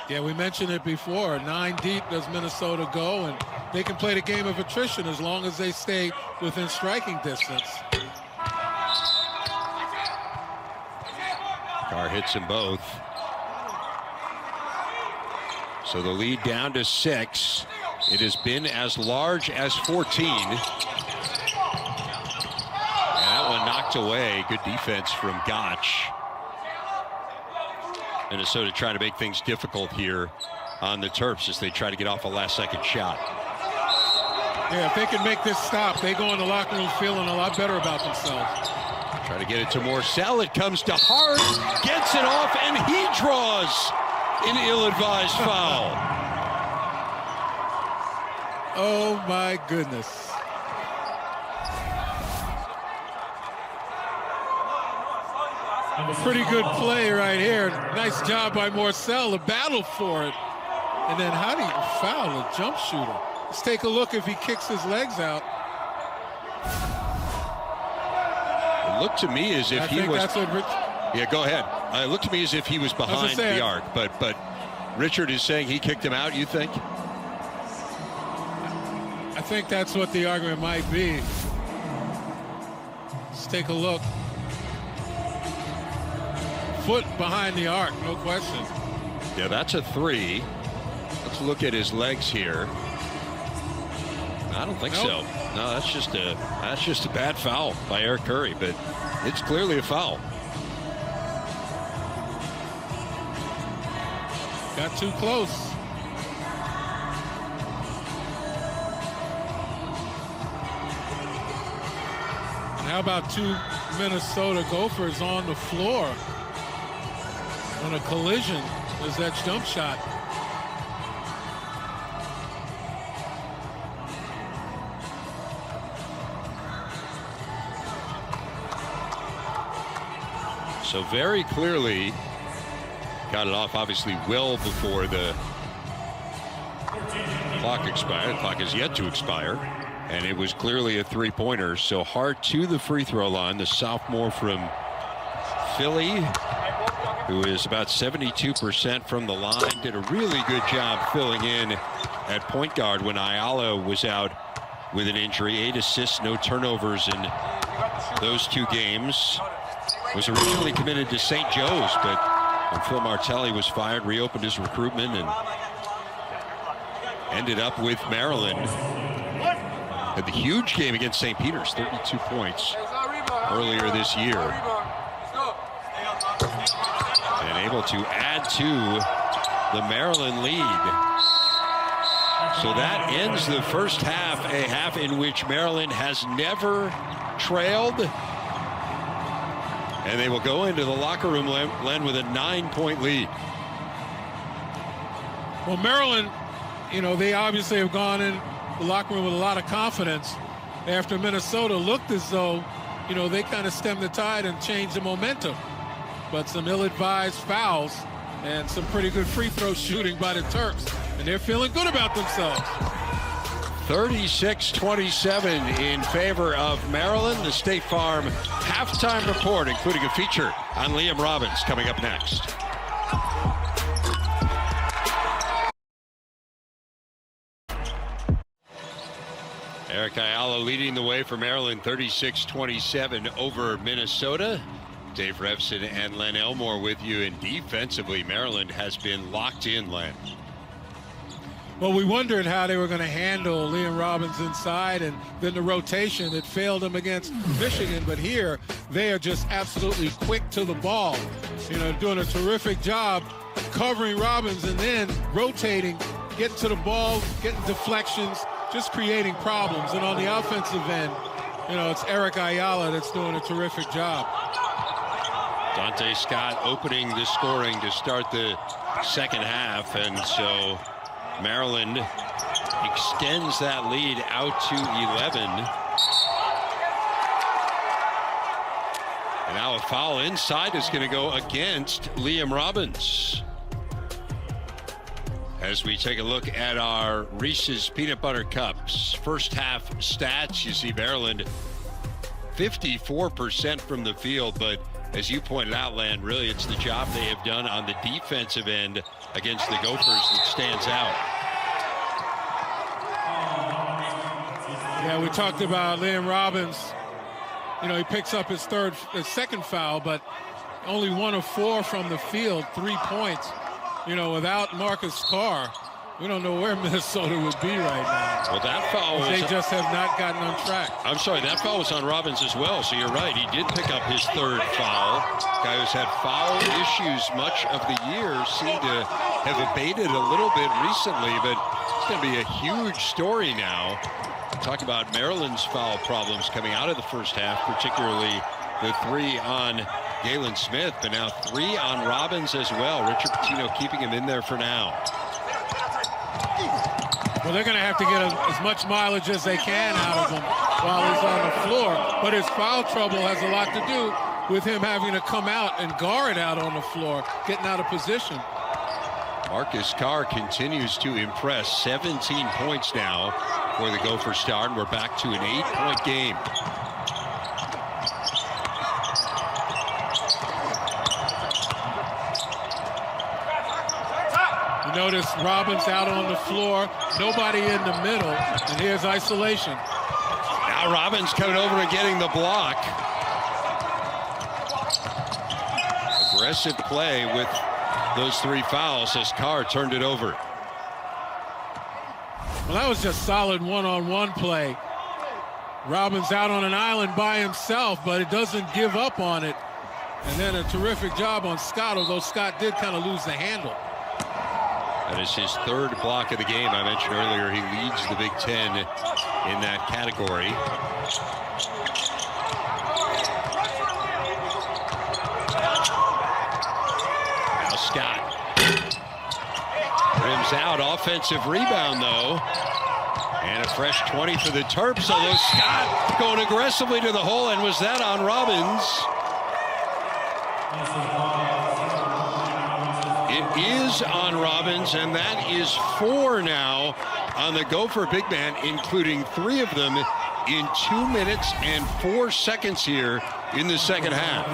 Yeah, we mentioned it before. 9 deep does Minnesota go, and they can play the game of attrition as long as they stay within striking distance. Carr hits them both. So the lead down to 6. It has been as large as 14. And that one knocked away. Good defense from Gotch. Minnesota trying to make things difficult here on the Terps as they try to get off a last-second shot. Yeah, if they can make this stop, they go in the locker room feeling a lot better about themselves. Try to get it to Morsell. It comes to Hart, gets it off, and he draws an ill-advised foul. Oh, my goodness. A pretty good play right here. Nice job by Morsell to battle for it. And then how do you foul a jump shooter? Let's take a look if he kicks his legs out. It looked to me as if he was... Yeah, go ahead. It looked to me as if he was behind the arc, but Richard is saying he kicked him out, you think? I think that's what the argument might be. Let's take a look. Foot behind the arc, no question. Yeah, that's a 3. Let's look at his legs here. I don't think so. No, that's just a bad foul by Eric Curry, but it's clearly a foul. Got too close. And how about 2 Minnesota Gophers on the floor on a collision as that jump shot. So very clearly got it off, obviously, well before the clock expired. The clock is yet to expire. And it was clearly a 3-pointer. So Hart to the free throw line. The sophomore from Philly, who is about 72% from the line, did a really good job filling in at point guard when Ayala was out with an injury. 8 assists, no turnovers in those 2 games. Was originally committed to St. Joe's, but when Phil Martelli was fired, reopened his recruitment and ended up with Maryland. Had the huge game against St. Peter's, 32 points earlier this year. And able to add to the Maryland lead. So that ends the first half, a half in which Maryland has never trailed. And they will go into the locker room, Len, with a 9-point lead. Well, Maryland, you know, they obviously have gone in the locker room with a lot of confidence after Minnesota looked as though, you know, they kind of stemmed the tide and changed the momentum. But some ill-advised fouls and some pretty good free throw shooting by the Terps. And they're feeling good about themselves. 36-27 in favor of Maryland. The State Farm halftime report, including a feature on Liam Robbins, coming up next. Eric Ayala leading the way for Maryland, 36-27 over Minnesota. Dave Revson and Len Elmore with you. And defensively, Maryland has been locked in, Len. Well, we wondered how they were going to handle Liam Robbins inside, and then the rotation that failed them against Michigan. But here, they are just absolutely quick to the ball. You know, doing a terrific job covering Robbins and then rotating, getting to the ball, getting deflections, just creating problems. And on the offensive end, you know, it's Eric Ayala that's doing a terrific job. Dante Scott opening the scoring to start the second half, and so Maryland extends that lead out to 11. And now a foul inside is going to go against Liam Robbins. As we take a look at our Reese's Peanut Butter Cups first half stats, you see Maryland 54% from the field, but as you pointed out, Land, really it's the job they have done on the defensive end against the Gophers that stands out. Yeah, we talked about Liam Robbins. You know, he picks up his second foul, but only 1 of 4 from the field, 3 points. You know, without Marcus Carr, We don't know where Minnesota would be right now. Well, that foul was... They just have not gotten on track. I'm sorry, that foul was on Robbins as well, so you're right. He did pick up his third foul. Guy who's had foul issues much of the year seemed to have abated a little bit recently, but it's going to be a huge story now. Talk about Maryland's foul problems coming out of the first half, particularly the 3 on Galen Smith, but now 3 on Robbins as well. Richard Pitino keeping him in there for now. Well, they're going to have to get as much mileage as they can out of him while he's on the floor. But his foul trouble has a lot to do with him having to come out and guard out on the floor, getting out of position. Marcus Carr continues to impress. 17 points now for the Gopher star, and we're back to an 8-point game. You notice Robbins out on the floor, nobody in the middle, and here's isolation. Now Robbins coming over and getting the block. Aggressive play with those 3 fouls as Carr turned it over. Well, that was just solid one-on-one play. Robbins out on an island by himself, but it doesn't give up on it. And then a terrific job on Scott, although Scott did kind of lose the handle. That is his 3rd block of the game. I mentioned earlier he leads the Big Ten in that category. Now Scott rims out. Offensive rebound, though. And a fresh 20 for the Terps, although Scott going aggressively to the hole, and was that on Robbins? It is on Robbins, and that is 4 now on the Gopher big man, including 3 of them in 2 minutes and 4 seconds here in the second half.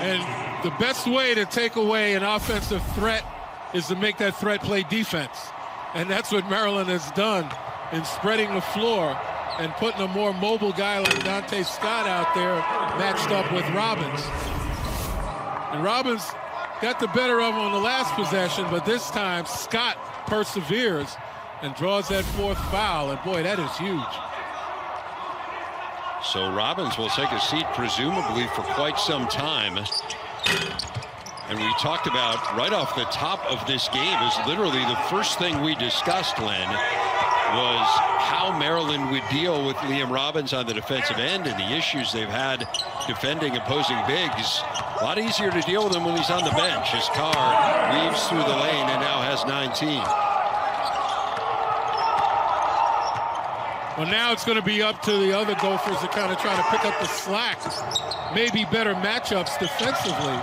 And the best way to take away an offensive threat is to make that threat play defense. And that's what Maryland has done in spreading the floor and putting a more mobile guy like Dante Scott out there matched up with Robbins. And Robbins got the better of him on the last possession, but this time Scott perseveres and draws that 4th foul, and boy, that is huge. So Robbins will take a seat presumably for quite some time. And we talked about right off the top of this game is literally the first thing we discussed, Len, was how Maryland would deal with Liam Robbins on the defensive end and the issues they've had defending opposing bigs. A lot easier to deal with him when he's on the bench as Carr weaves through the lane and now has 19. Well, now it's going to be up to the other Gophers to kind of try to pick up the slack. Maybe better matchups defensively.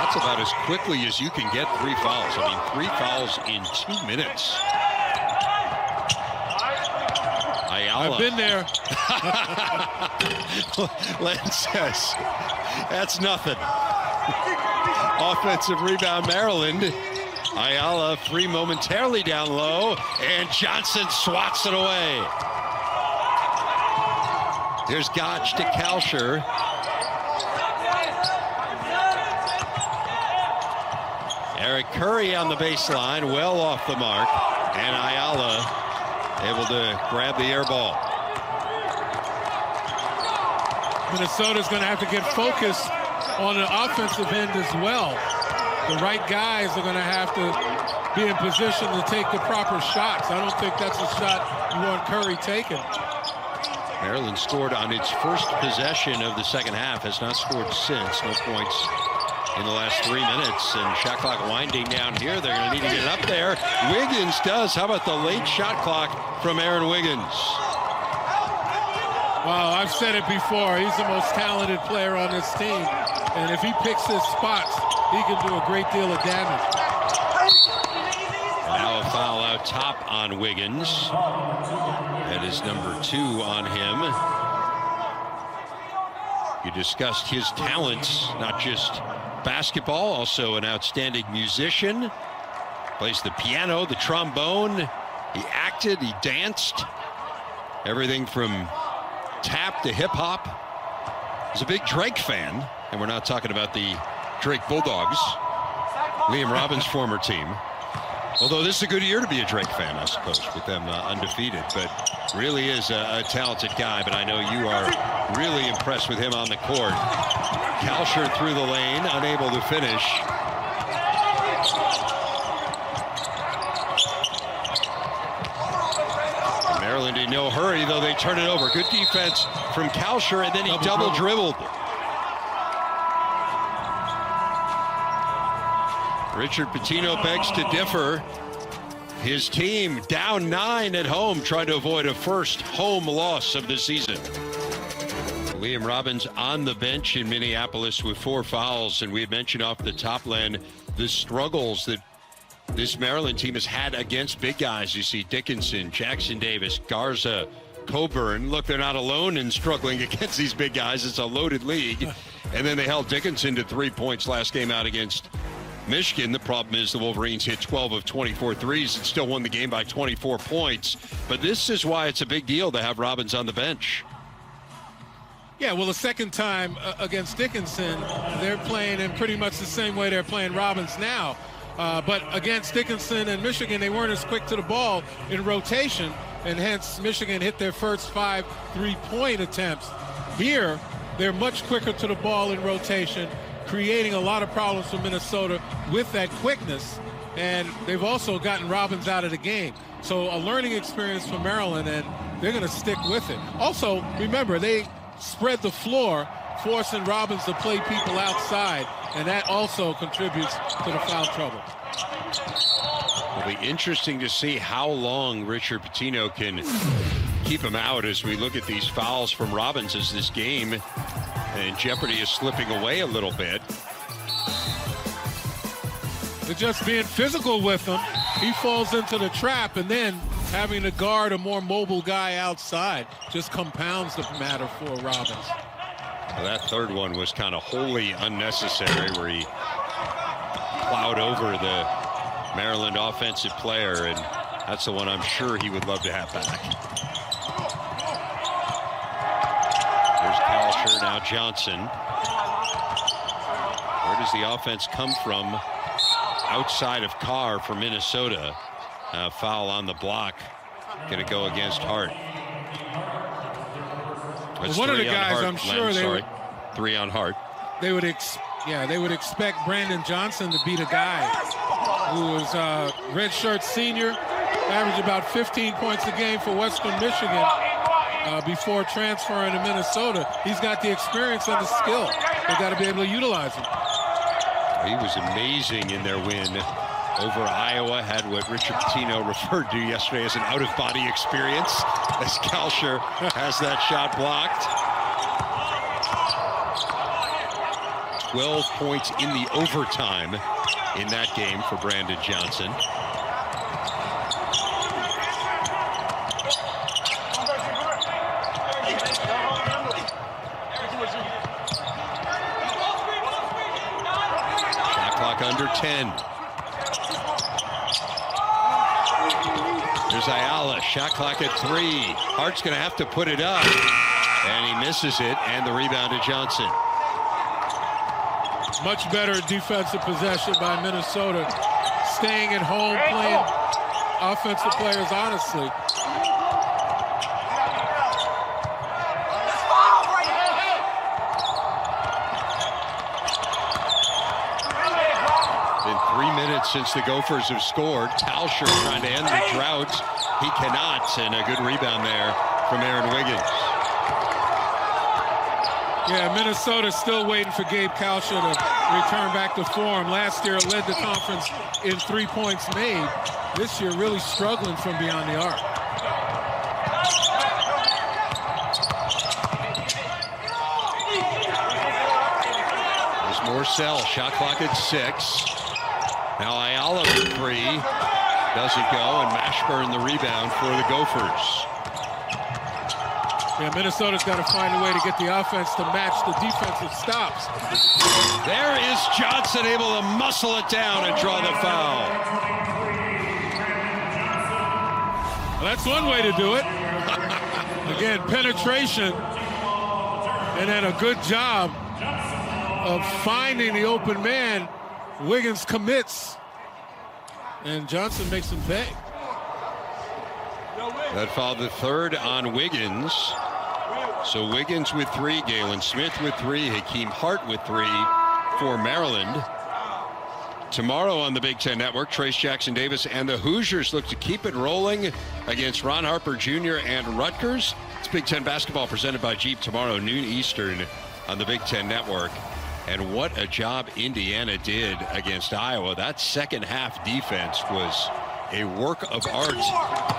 That's about as quickly as you can get 3 fouls. I mean, 3 fouls in 2 minutes. Ayala. I've been there. Len says, that's nothing. Offensive rebound, Maryland. Ayala free momentarily down low, and Johnson swats it away. There's Gotch to Kalsher. Eric Curry on the baseline, well off the mark, and Ayala able to grab the air ball. Minnesota's going to have to get focused on the offensive end as well. The right guys are going to have to be in position to take the proper shots. I don't think that's a shot you want Curry taking. Maryland scored on its first possession of the second half, has not scored since. No points in the last 3 minutes, and shot clock winding down here. They're going to need to get it up there. Wiggins does. How about the late shot clock from Aaron Wiggins? Wow, I've said it before. He's the most talented player on this team, and if he picks his spots, he can do a great deal of damage. Now a foul out top on Wiggins. That is number 2 on him. You discussed his talents, not just basketball, also an outstanding musician. Plays the piano, the trombone. He acted, he danced. Everything from tap to hip hop. He's a big Drake fan, and we're not talking about the Drake Bulldogs, Liam Robbins' former team. Although this is a good year to be a Drake fan, I suppose, with them undefeated. But really is a talented guy, but I know you are really impressed with him on the court. Kalsher through the lane, unable to finish. Maryland in no hurry, though they turn it over. Good defense from Kalsher, and then he double dribbled. Richard Pitino begs to differ. His team down 9 at home, trying to avoid a first home loss of the season. Liam Robbins on the bench in Minneapolis with 4 fouls, and we had mentioned off the top, Len, the struggles that this Maryland team has had against big guys. You see Dickinson, Jackson Davis, Garza, Coburn. Look, they're not alone in struggling against these big guys. It's a loaded league. And then they held Dickinson to 3 points last game out against Michigan. The problem is the Wolverines hit 12 of 24 threes and still won the game by 24 points. But this is why it's a big deal to have Robbins on the bench. Yeah, well, the second time against Dickinson, they're playing in pretty much the same way they're playing Robbins now. But against Dickinson and Michigan, they weren't as quick to the ball in rotation, and hence Michigan hit their first 5 3-point attempts. Here, they're much quicker to the ball in rotation, creating a lot of problems for Minnesota with that quickness, and they've also gotten Robbins out of the game. So a learning experience for Maryland, and they're going to stick with it. Also, remember, they spread the floor, forcing Robbins to play people outside, and that also contributes to the foul trouble. It'll be interesting to see how long Richard Pitino can keep him out as we look at these fouls from Robbins as this game in jeopardy is slipping away a little bit. They're just being physical with him. He falls into the trap, and then having to guard a more mobile guy outside just compounds the matter for Robbins. Well, that third one was kind of wholly unnecessary, where he plowed over the Maryland offensive player, and that's the one I'm sure he would love to have back. There's Kalsher, now Johnson. Where does the offense come from outside of Carr for Minnesota? Foul on the block, going to go against Hart. One of the guys, Hart, I'm sure they would, 3 on Hart. They would expect Brandon Johnson to be the guy who was a redshirt senior, averaged about 15 points a game for Western Michigan before transferring to Minnesota. He's got the experience and the skill. They've got to be able to utilize him. He was amazing in their win over Iowa. Had what Richard Pitino referred to yesterday as an out-of-body experience, as Kalsher has that shot blocked. 12 points in the overtime in that game for Brandon Johnson. Shot clock under 10. There's Ayala, shot clock at 3. Hart's going to have to put it up, and he misses it, and the rebound to Johnson. Much better defensive possession by Minnesota, staying at home, playing offensive players honestly. Been 3 minutes since the Gophers have scored. Kalsher trying to end the drought. He cannot, and a good rebound there from Aaron Wiggins. Yeah, Minnesota still waiting for Gabe Kalsher to return back to form. Last year led the conference in 3 points made. This year really struggling from beyond the arc. There's Morsell, shot clock at 6. Now Ayala for 3. Doesn't go, and Mashburn the rebound for the Gophers. Yeah, Minnesota's got to find a way to get the offense to match the defensive stops. There is Johnson able to muscle it down and draw the foul. Well, that's one way to do it. Again, penetration, and then a good job of finding the open man, Wiggins commits, and Johnson makes him pay. That foul, the third on Wiggins. So Wiggins with 3, Galen Smith with 3, Hakeem Hart with 3 for Maryland. Tomorrow on the Big Ten Network, Trace Jackson Davis and the Hoosiers look to keep it rolling against Ron Harper Jr. and Rutgers. It's Big Ten basketball presented by Jeep tomorrow, noon Eastern on the Big Ten Network. And what a job Indiana did against Iowa. That second half defense was a work of art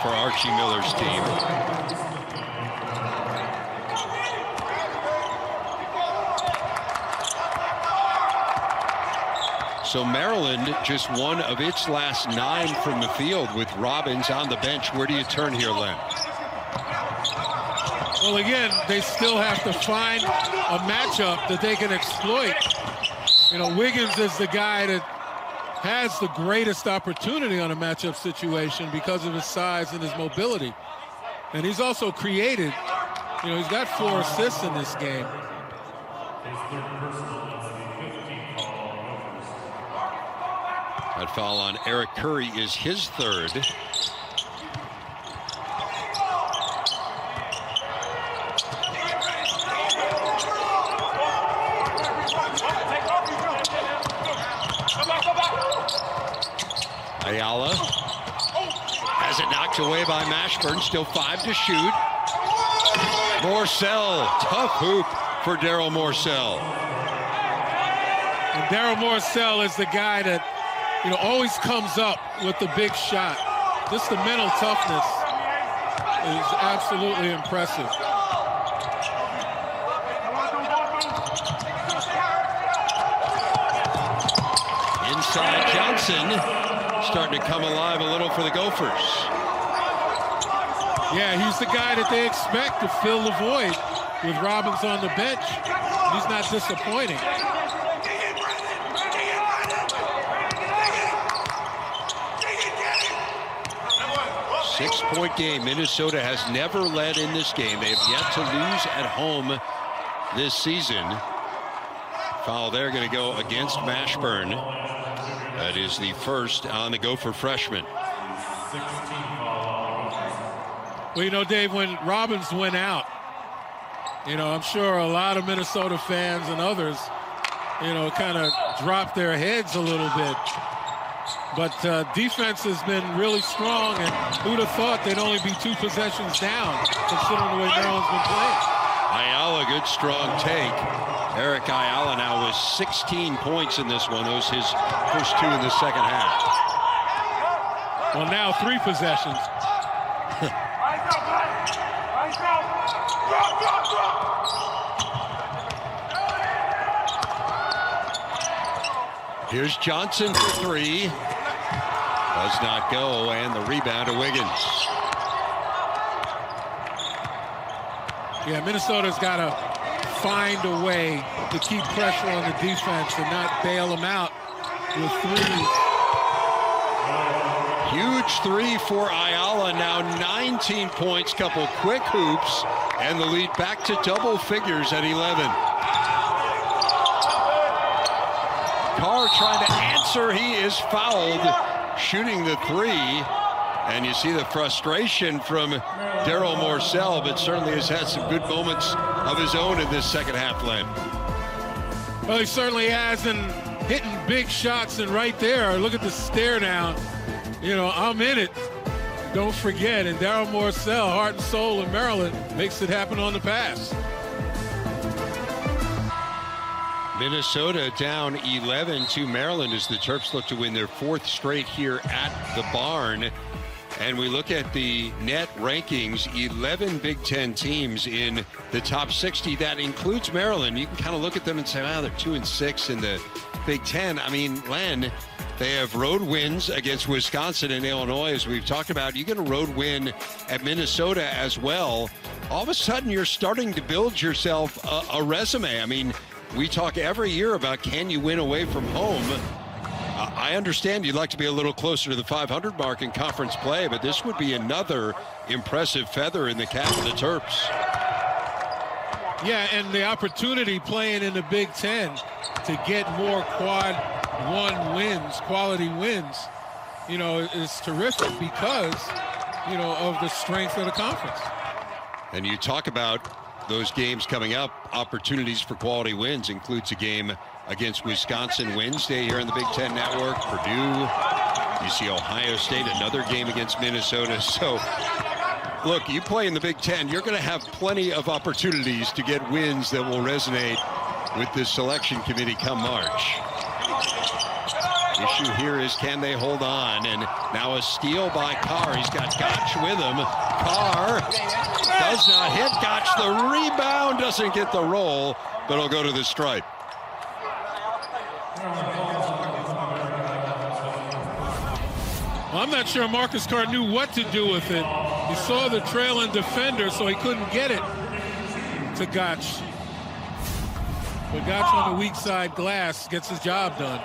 for Archie Miller's team. So Maryland just one of its last 9 from the field with Robbins on the bench. Where do you turn here, Len? Well, again, they still have to find a matchup that they can exploit. You know, Wiggins is the guy that has the greatest opportunity on a matchup situation because of his size and his mobility. And he's also created. You know, he's got 4 assists in this game. That foul on Eric Curry is his 3rd. Ayala has it knocked away by Mashburn. Still 5 to shoot. Morsell, tough hoop for Darryl Morsell. And Darryl Morsell is the guy that, you know, always comes up with the big shot. Just the mental toughness is absolutely impressive. Inside Johnson, starting to come alive a little for the Gophers. Yeah, he's the guy that they expect to fill the void with Robbins on the bench. He's not disappointing. Six-point game. Minnesota has never led in this game. They have yet to lose at home this season. Foul there going to go against Mashburn. That is the first on the Gopher freshman. Well, you know, Dave, when Robbins went out, you know, I'm sure a lot of Minnesota fans and others, you know, kind of dropped their heads a little bit. But defense has been really strong, and who'd have thought they'd only be 2 possessions down, considering the way Maryland's been playing. Ayala, good strong take. Eric Ayala now with 16 points in this one. Those his first 2 in the second half. Well, now 3 possessions. Here's Johnson for 3. Does not go, and the rebound to Wiggins. Yeah, Minnesota's got to find a way to keep pressure on the defense and not bail them out with 3s. Huge 3 for Ayala, now 19 points, couple quick hoops, and the lead back to double figures at 11. Carr trying to answer, he is fouled, shooting the 3. And you see the frustration from Darryl Morsell, but certainly has had some good moments of his own in this second half, Len. Well, he certainly has, and hitting big shots, and right there, look at the stare down. You know, I'm in it. Don't forget, and Darryl Morsell, heart and soul in Maryland, makes it happen on the pass. Minnesota down 11 to Maryland as the Terps look to win their 4th straight here at the Barn. And we look at the net rankings, 11 Big Ten teams in the top 60. That includes Maryland. You can kind of look at them and say, wow, they're 2-6 in the Big Ten. I mean, Len, they have road wins against Wisconsin and Illinois, as we've talked about. You get a road win at Minnesota as well. All of a sudden, you're starting to build yourself a resume. I mean, we talk every year about, can you win away from home? I understand you'd like to be a little closer to the 500 mark in conference play, but this would be another impressive feather in the cap of the Terps. Yeah, and the opportunity playing in the Big Ten to get more quad one wins, quality wins, is terrific because, of the strength of the conference. And you talk about those games coming up, opportunities for quality wins includes a game against Wisconsin Wednesday here on the Big Ten Network, Purdue, you see Ohio State, another game against Minnesota. So, look, you play in the Big Ten, you're going to have plenty of opportunities to get wins that will resonate with this selection committee come March. Issue here is, can they hold on? And now a steal by Carr. He's got Gotch with him. Carr does not hit Gotch. The rebound doesn't get the roll, but it'll go to the stripe. Well, I'm not sure Marcus Carr knew what to do with it. He saw the trailing defender, so he couldn't get it to Gotch. But Gotch on the weak side glass gets his job done.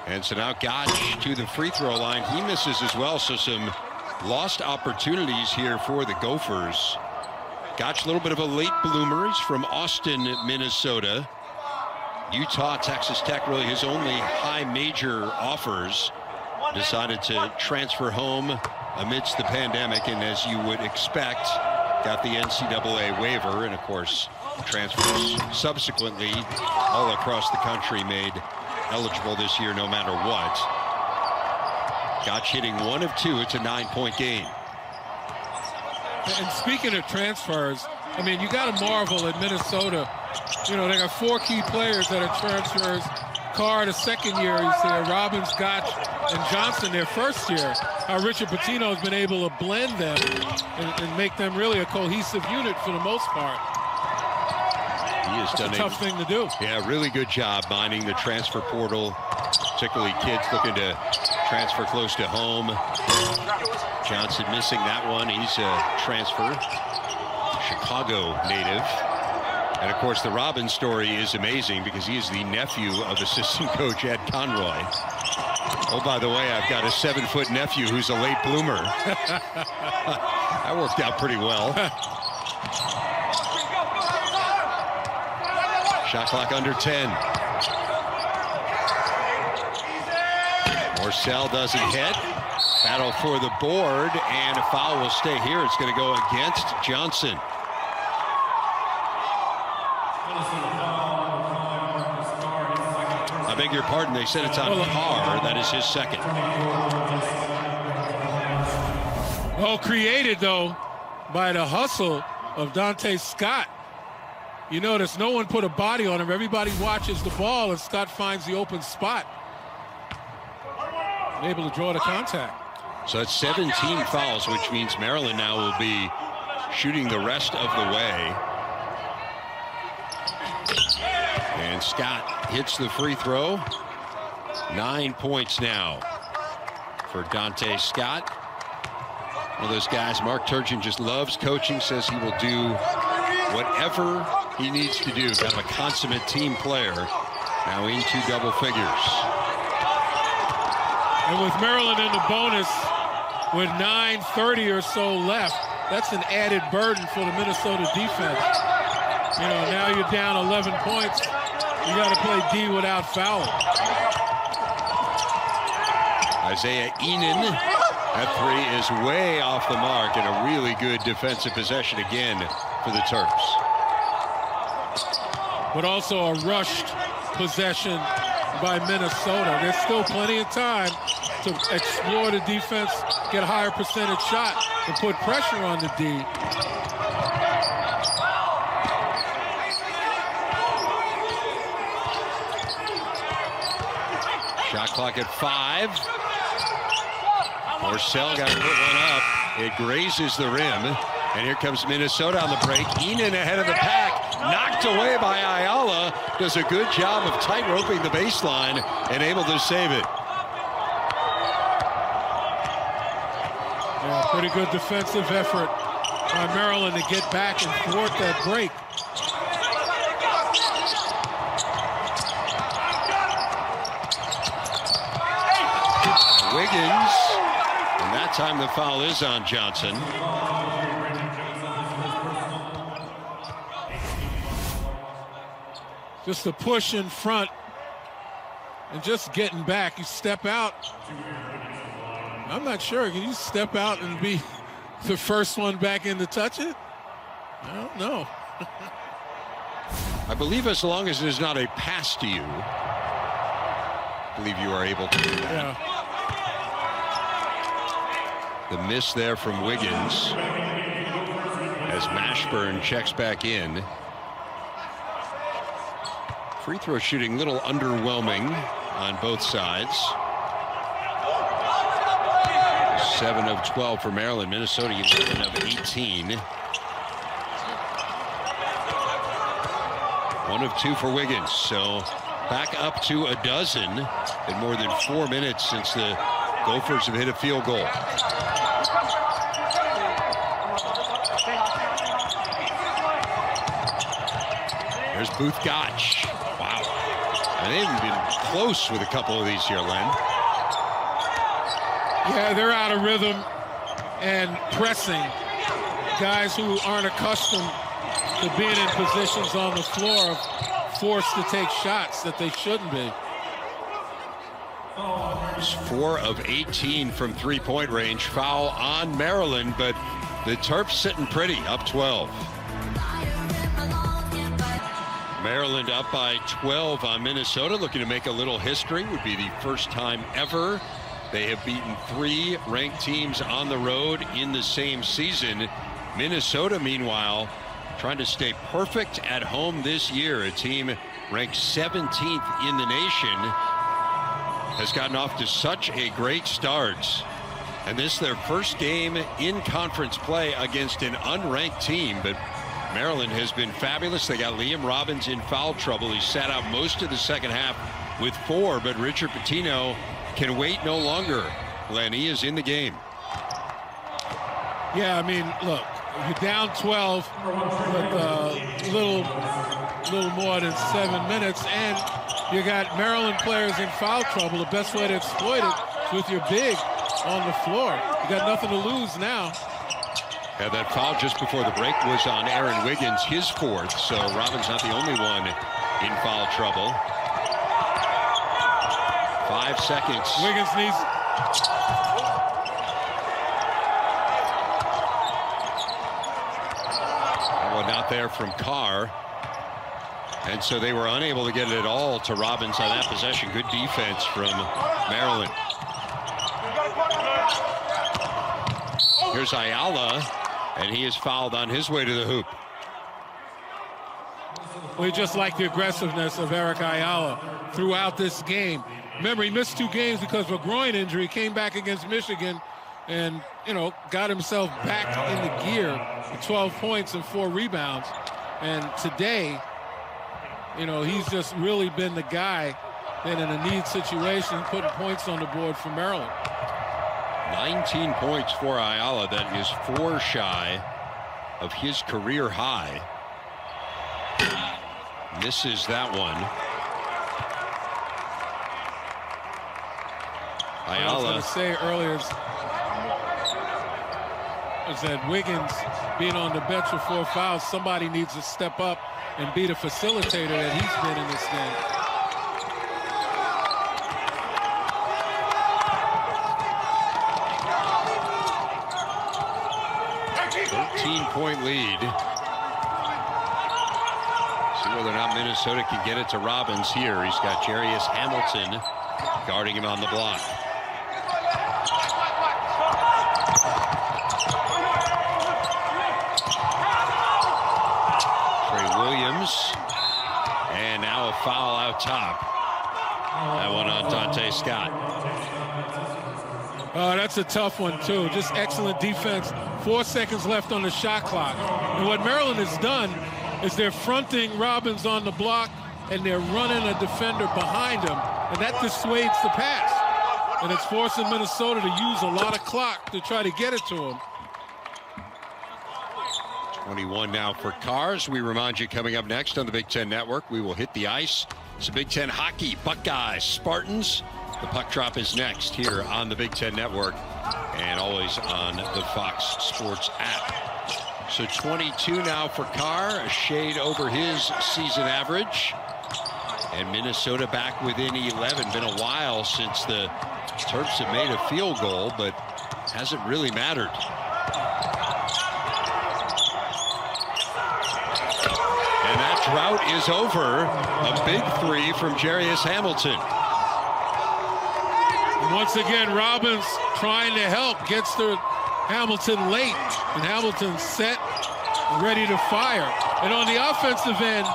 And so now Gotch to the free throw line. He misses as well, so some lost opportunities here for the Gophers. Gotch, a little bit of a late bloomer. He's from Austin, Minnesota. Utah, Texas Tech, really his only high major offers. Decided to transfer home amidst the pandemic, and as you would expect, got the NCAA waiver, and of course, transfers subsequently all across the country made eligible this year no matter what. Gotch hitting 1 of 2. It's a 9-point game. And speaking of transfers, I mean, you got to marvel at Minnesota. They got 4 key players that are transfers. Carr, the second year he's here. Robbins, Gotch, and Johnson, their first year. How Richard Pitino has been able to blend them and make them really a cohesive unit for the most part. He has done a tough thing to do. Yeah, really good job mining the transfer portal, particularly kids looking to transfer close to home. Johnson missing that one. He's a transfer, Chicago native. And of course, the Robbins story is amazing because he is the nephew of assistant coach Ed Conroy. Oh, by the way, I've got a 7-foot nephew who's a late bloomer. That worked out pretty well. Shot clock under 10. Morsell doesn't hit. Battle for the board, and a foul will stay here. It's going to go against Johnson. I beg your pardon, they said it's on Carr. That is his second. Well created, though, by the hustle of Dante Scott. You notice no one put a body on him. Everybody watches the ball, and Scott finds the open spot. Able to draw the contact. So it's 17 fouls, which means Maryland now will be shooting the rest of the way. And Scott hits the free throw. 9 points now for Dante Scott. One of those guys, Mark Turgeon, just loves coaching, says he will do whatever he needs to do. Kind of a consummate team player, now into double figures. And with Maryland in the bonus, with 9:30 or so left, that's an added burden for the Minnesota defense. Now you're down 11 points. You got to play D without fouling. Isaiah Ihnen, that three is way off the mark, and a really good defensive possession again for the Terps. But also a rushed possession by Minnesota. There's still plenty of time to explore the defense, get a higher percentage shot, and put pressure on the D. Shot clock at 5. Morsell got to put one up. It grazes the rim. And here comes Minnesota on the break. Ihnen ahead of the pack. Knocked away by Ayala. Does a good job of tight-roping the baseline and able to save it. Yeah, pretty good defensive effort by Maryland to get back and thwart that break. Wiggins, and that time the foul is on Johnson. just a push in front and just getting back. You step out. I'm not sure. Can you step out and be the first one back in to touch it? I don't know. I believe as long as it is not a pass to you, I believe you are able to do that. Yeah. The miss there from Wiggins as Mashburn checks back in. Free throw shooting a little underwhelming on both sides. 7 of 12 for Maryland. Minnesota 11 of 18. 1 of 2 for Wiggins. So back up to a dozen in more than 4 minutes since the Gophers have hit a field goal. There's Booth Gotch. Wow. And they haven't been close with a couple of these here, Len. Yeah, they're out of rhythm and pressing. Guys who aren't accustomed to being in positions on the floor are forced to take shots that they shouldn't be. It's 4 of 18 from three-point range. Foul on Maryland, but the Terps sitting pretty, up 12. Maryland up by 12 on Minnesota, looking to make a little history. Would be the first time ever they have beaten 3 ranked teams on the road in the same season. Minnesota, meanwhile, trying to stay perfect at home this year. A team ranked 17th in the nation has gotten off to such a great start. And this is their first game in conference play against an unranked team. But Maryland has been fabulous. They got Liam Robbins in foul trouble. He sat out most of the second half with 4, but Richard Pitino can wait no longer. Len, he is in the game. Yeah, I mean, look, you're down 12 with a little more than 7 minutes, and you got Maryland players in foul trouble. The best way to exploit it is with your big on the floor. You got nothing to lose now. Yeah, that foul just before the break was on Aaron Wiggins, his 4th, so Robbins not the only one in foul trouble. 5 seconds. Wiggins needs... Well, not there from Carr. And so they were unable to get it at all to Robbins on that possession. Good defense from Maryland. Here's Ayala, and he is fouled on his way to the hoop. We just like the aggressiveness of Eric Ayala throughout this game. Remember, he missed 2 games because of a groin injury. He came back against Michigan and, got himself back in the gear with 12 points and 4 rebounds. And today, he's just really been the guy that in a need situation putting points on the board for Maryland. 19 points for Ayala. That is 4 shy of his career high. Misses that one. Ayala. I was going to say earlier is that Wiggins being on the bench with 4 fouls, somebody needs to step up and be the facilitator that he's been in this game. 13-point lead. See whether or not Minnesota can get it to Robbins here. He's got Jarius Hamilton guarding him on the block. Trey Williams. And now a foul out top. That one on Dante Scott. Oh, that's a tough one, too. Just excellent defense. 4 seconds left on the shot clock. And what Maryland has done is they're fronting Robbins on the block, and they're running a defender behind him, and that dissuades the pass. And it's forcing Minnesota to use a lot of clock to try to get it to him. 21 now for Cars. We remind you, coming up next on the Big Ten Network, we will hit the ice. It's a Big Ten hockey, Buckeyes, Spartans. The puck drop is next here on the Big Ten Network and always on the Fox Sports app. So 22 now for Carr, a shade over his season average. And Minnesota back within 11. Been a while since the Terps have made a field goal, but hasn't really mattered. And that drought is over. A big three from Jarius Hamilton. And once again, Robbins trying to help, gets to Hamilton late, and Hamilton set, ready to fire. And on the offensive end,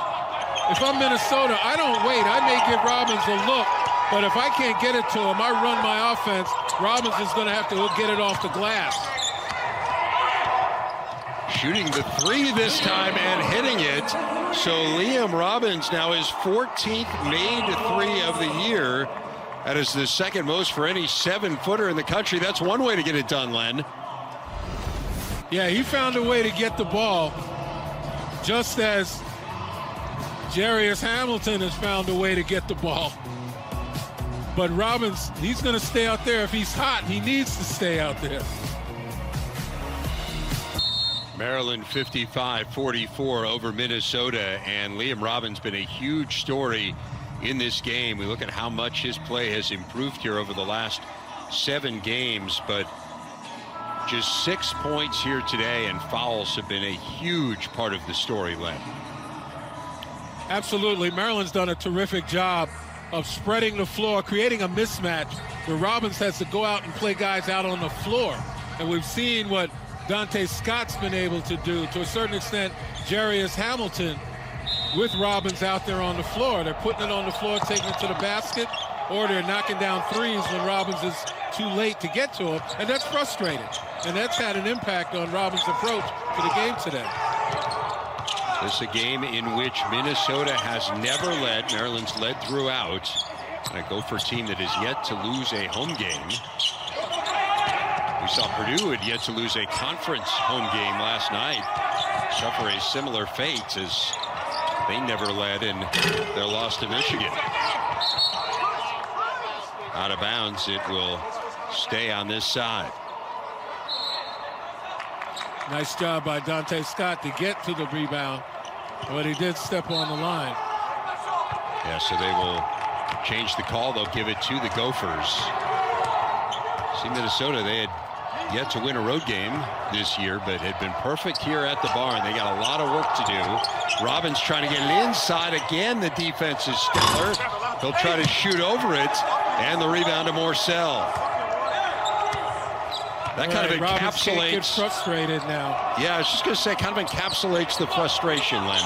if I'm Minnesota, I don't wait. I may give Robbins a look, but if I can't get it to him, I run my offense. Robbins is going to have to get it off the glass. Shooting the three this time and hitting it. So Liam Robbins now his 14th made three of the year. That is the second most for any 7-footer in the country. That's one way to get it done, Len. Yeah, he found a way to get the ball, just as Jarius Hamilton has found a way to get the ball. But Robbins, he's going to stay out there. If he's hot, he needs to stay out there. Maryland 55-44 over Minnesota, and Liam Robbins been a huge story in this game. We look at how much his play has improved here over the last 7 games, but just 6 points here today, and fouls have been a huge part of the story, Len. Absolutely. Maryland's done a terrific job of spreading the floor, creating a mismatch where Robbins has to go out and play guys out on the floor. And we've seen what Dante Scott's been able to do, to a certain extent, Jarius Hamilton with Robbins out there on the floor. They're putting it on the floor, taking it to the basket, or they're knocking down threes when Robbins is too late to get to him, and that's frustrating. And that's had an impact on Robbins' approach to the game today. This is a game in which Minnesota has never led. Maryland's led throughout. And a Gopher team that has yet to lose a home game. We saw Purdue had yet to lose a conference home game last night. Suffer a similar fate as they never led in their loss to Michigan. Out of bounds, it will stay on this side. Nice job by Dante Scott to get to the rebound, but he did step on the line. Yeah, so they will change the call. They'll give it to the Gophers. See, Minnesota, they had yet to win a road game this year, but had been perfect here at the barn. They got a lot of work to do. Robbins trying to get it inside again. The defense is stellar. He'll try to shoot over it, and the rebound to Morsell. That kind of encapsulates. Get frustrated now. Yeah, I was just going to say, kind of encapsulates the frustration, Len.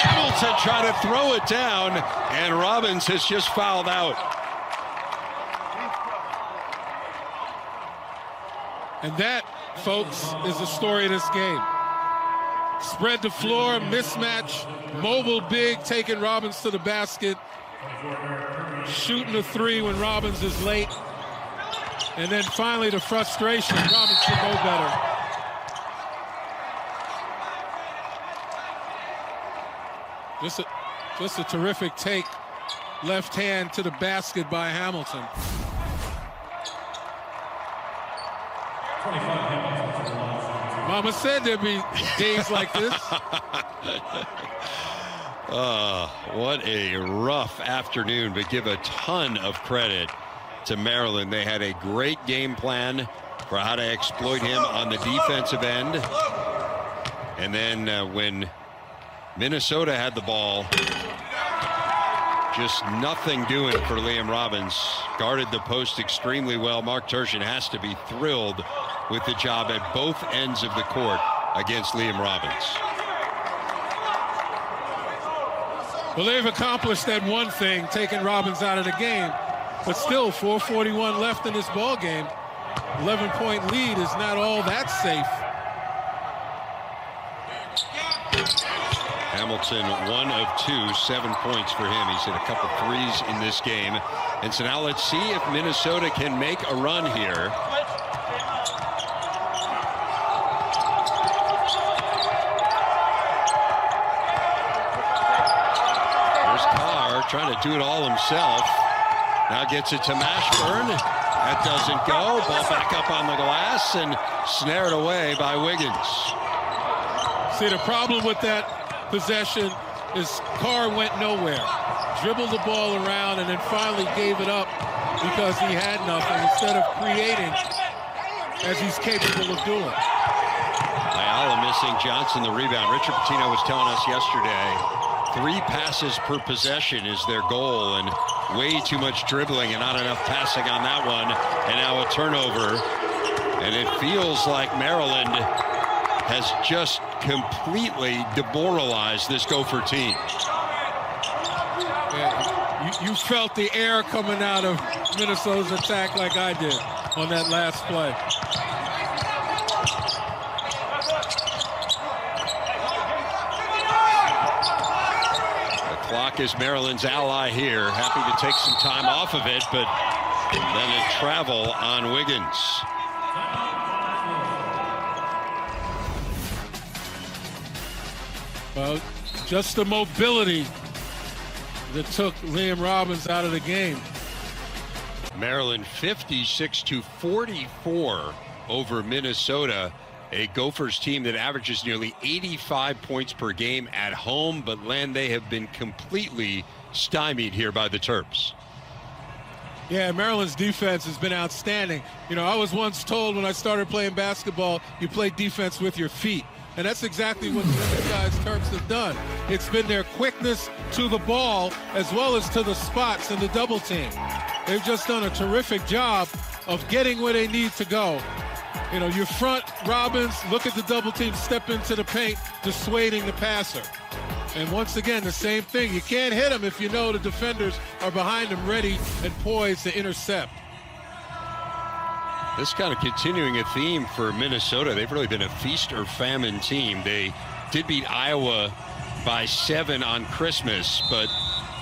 Hamilton trying to throw it down, and Robbins has just fouled out. And that, folks, is the story of this game. Spread the floor, mismatch, mobile big, taking Robbins to the basket, shooting a three when Robbins is late, and then finally the frustration. Robbins should know better. Just a terrific take, left hand to the basket by Hamilton. Mama said there'd be days like this. What a rough afternoon, but give a ton of credit to Maryland. They had a great game plan for how to exploit him on the defensive end. And then when Minnesota had the ball, just nothing doing for Liam Robbins. Guarded the post extremely well. Mark Turgeon has to be thrilled with the job at both ends of the court against Liam Robbins. Well, they've accomplished that one thing, taking Robbins out of the game, but still 4:41 left in this ball game. 11-point lead is not all that safe. Hamilton 1 of 2, 7 points for him. He's hit a couple threes in this game. And so now let's see if Minnesota can make a run here. Trying to do it all himself. Now gets it to Mashburn at That doesn't go. Ball back up on the glass and snared away by Wiggins. See, the problem with that possession is Carr went nowhere. Dribbled the ball around and then finally gave it up because he had nothing instead of creating as he's capable of doing. Ayala missing, Johnson the rebound. Richard Pitino was telling us yesterday 3 passes per possession is their goal, and way too much dribbling and not enough passing on that one. And now a turnover, and it feels like Maryland has just completely demoralized this Gopher team. Yeah, you felt the air coming out of Minnesota's attack like I did on that last play. Clock is Maryland's ally here. Happy to take some time off of it, but then a travel on Wiggins. Well, just the mobility that took Liam Robbins out of the game. Maryland 56-44 over Minnesota. A Gophers team that averages nearly 85 points per game at home, but Len, they have been completely stymied here by the Terps. Yeah, Maryland's defense has been outstanding. You know, I was once told when I started playing basketball, you play defense with your feet. And that's exactly what the guys Terps have done. It's been their quickness to the ball as well as to the spots in the double team. They've just done a terrific job of getting where they need to go. You know, you front Robbins, look at the double team, step into the paint, dissuading the passer. And once again, the same thing. You can't hit them if you know the defenders are behind them ready and poised to intercept. This kind of continuing a theme for Minnesota. They've really been a feast or famine team. They did beat Iowa by 7 on Christmas, but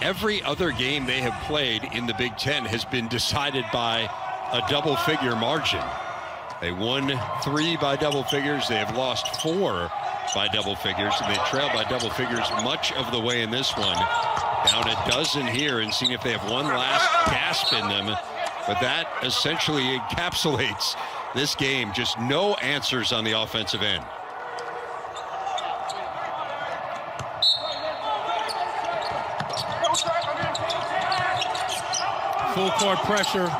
every other game they have played in the Big Ten has been decided by a double-figure margin. They won 3 by double figures. They have lost 4 by double figures, and they trailed by double figures much of the way in this one. Down a dozen here and seeing if they have one last gasp in them. But that essentially encapsulates this game. Just no answers on the offensive end. Full court pressure,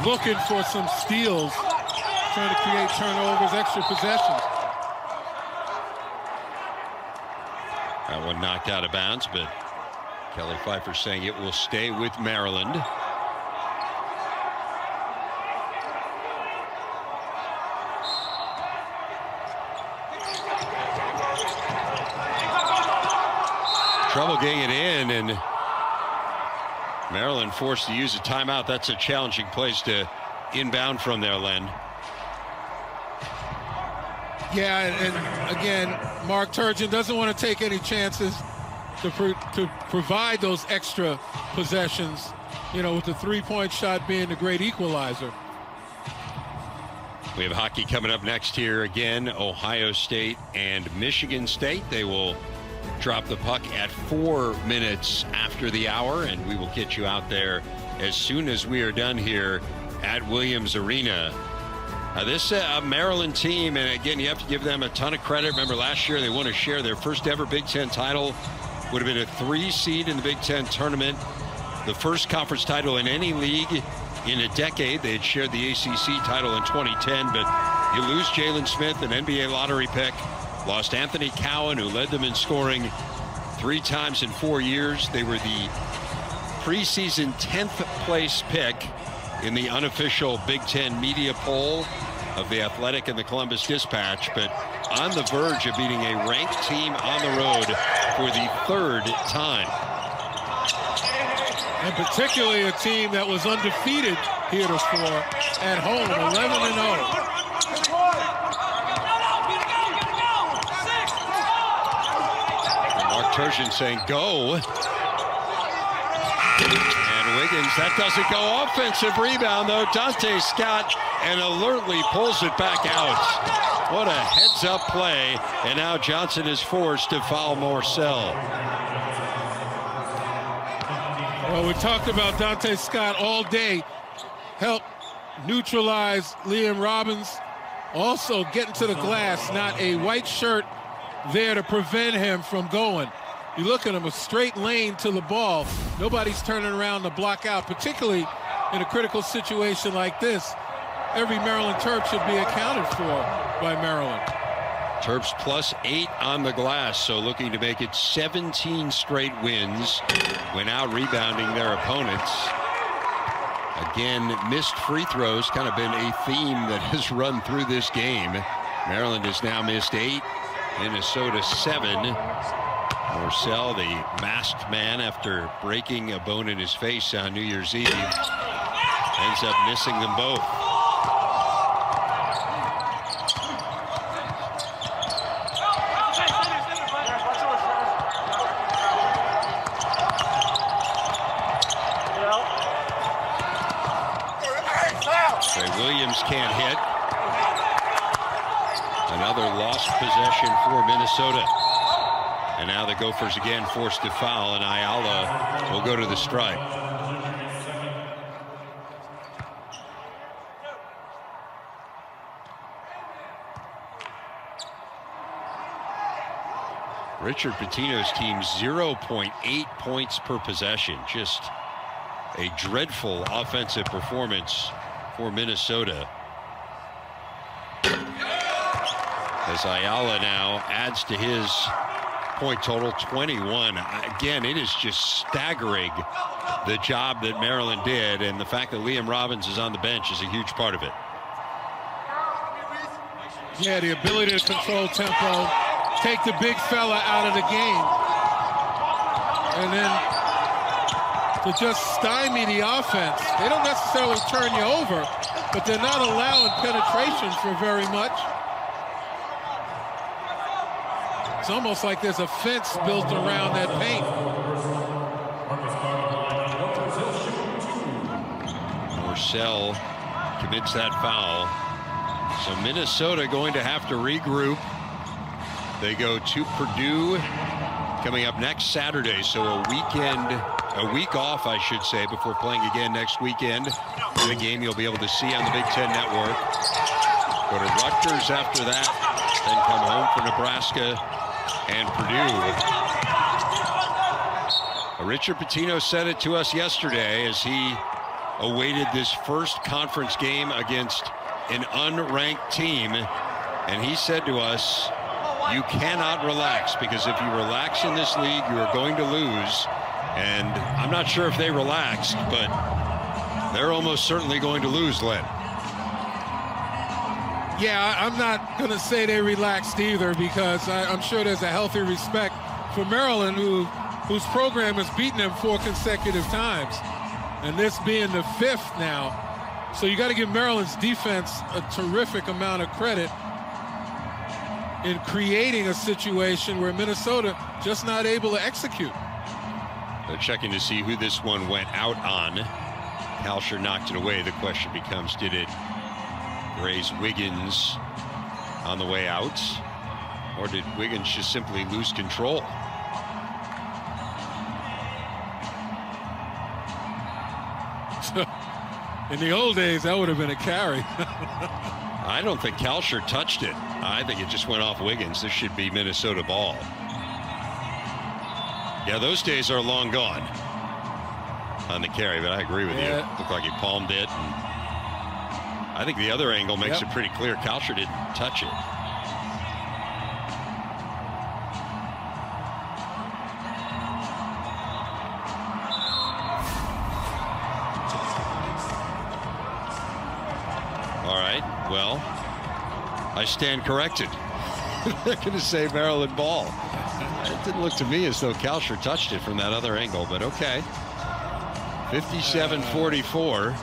looking for some steals, trying to create turnovers, extra possessions. That one knocked out of bounds, but Kelly Pfeiffer saying it will stay with Maryland. Trouble getting it in, and Maryland forced to use a timeout. That's a challenging place to inbound from there, Len. Yeah, and again, Mark Turgeon doesn't want to take any chances to provide those extra possessions, you know, with the three-point shot being the great equalizer. We have hockey coming up next here again. Ohio State and Michigan State. They will drop the puck at 4 minutes after the hour, and we will get you out there as soon as we are done here at Williams Arena. This Maryland team, and again, you have to give them a ton of credit. Remember last year they won a share. Their first ever Big Ten title would have been a 3 seed in the Big Ten tournament. The first conference title in any league in a decade. They had shared the ACC title in 2010, but you lose Jalen Smith, an NBA lottery pick. Lost Anthony Cowan, who led them in scoring 3 times in 4 years. They were the preseason 10th place pick in the unofficial Big Ten media poll of The Athletic and the Columbus Dispatch, but on the verge of beating a ranked team on the road for the 3rd time. And particularly a team that was undefeated heretofore at home, 11-0. Mark Turgeon saying go. And Wiggins, that doesn't go. Offensive rebound, though. Dante Scott, and alertly pulls it back out. What a heads-up play. And now Johnson is forced to foul Morsell. Well, we talked about Dante Scott all day. Helped neutralize Liam Robbins. Also getting to the glass, not a white shirt there to prevent him from going. You look at him, a straight lane to the ball. Nobody's turning around to block out, particularly in a critical situation like this. Every Maryland Terp should be accounted for by Maryland. Terps +8 on the glass, so looking to make it 17 straight wins when out rebounding their opponents. Again, missed free throws, kind of been a theme that has run through this game. Maryland has now missed 8, Minnesota 7. Morsell, the masked man, after breaking a bone in his face on New Year's Eve, ends up missing them both. Trey Williams can't hit. Another lost possession for Minnesota. And now the Gophers again forced to foul, and Ayala will go to the stripe. Richard Pitino's team 0.8 points per possession. Just a dreadful offensive performance for Minnesota. As Ayala now adds to his point total, 21. Again, it is just staggering the job that Maryland did, and the fact that Liam Robbins is on the bench is a huge part of it. Yeah, the ability to control tempo, take the big fella out of the game, and then to just stymie the offense. They don't necessarily turn you over, but they're not allowing penetration for very much. It's almost like there's a fence built around that paint. Morsell commits that foul. So Minnesota going to have to regroup. They go to Purdue coming up next Saturday. So a week off, I should say, before playing again next weekend. The game you'll be able to see on the Big Ten Network. Go to Rutgers after that, then come home for Nebraska and Purdue. Richard Pitino said it to us yesterday as he awaited this first conference game against an unranked team, and he said to us, you cannot relax, because if you relax in this league, you are going to lose. And I'm not sure if they relaxed, but they're almost certainly going to lose, Len. Yeah, I'm not going to say they relaxed either, because I'm sure there's a healthy respect for Maryland, whose program has beaten them 4 consecutive times, and this being the 5th now. So you got to give Maryland's defense a terrific amount of credit in creating a situation where Minnesota just not able to execute. They're checking to see who this one went out on. Kalsher knocked it away. The question becomes, did it graze Wiggins on the way out, or did Wiggins just simply lose control? In the old days, that would have been a carry. I don't think Kalsher touched it. I think it just went off Wiggins. This should be Minnesota ball. Yeah, those days are long gone on the carry, but I agree with you. Looked like he palmed it. And I think the other angle makes it pretty clear Kalsher didn't touch it. All right, well, I stand corrected. They're going to say Maryland ball. It didn't look to me as though Kalsher touched it from that other angle, but okay. 57-44.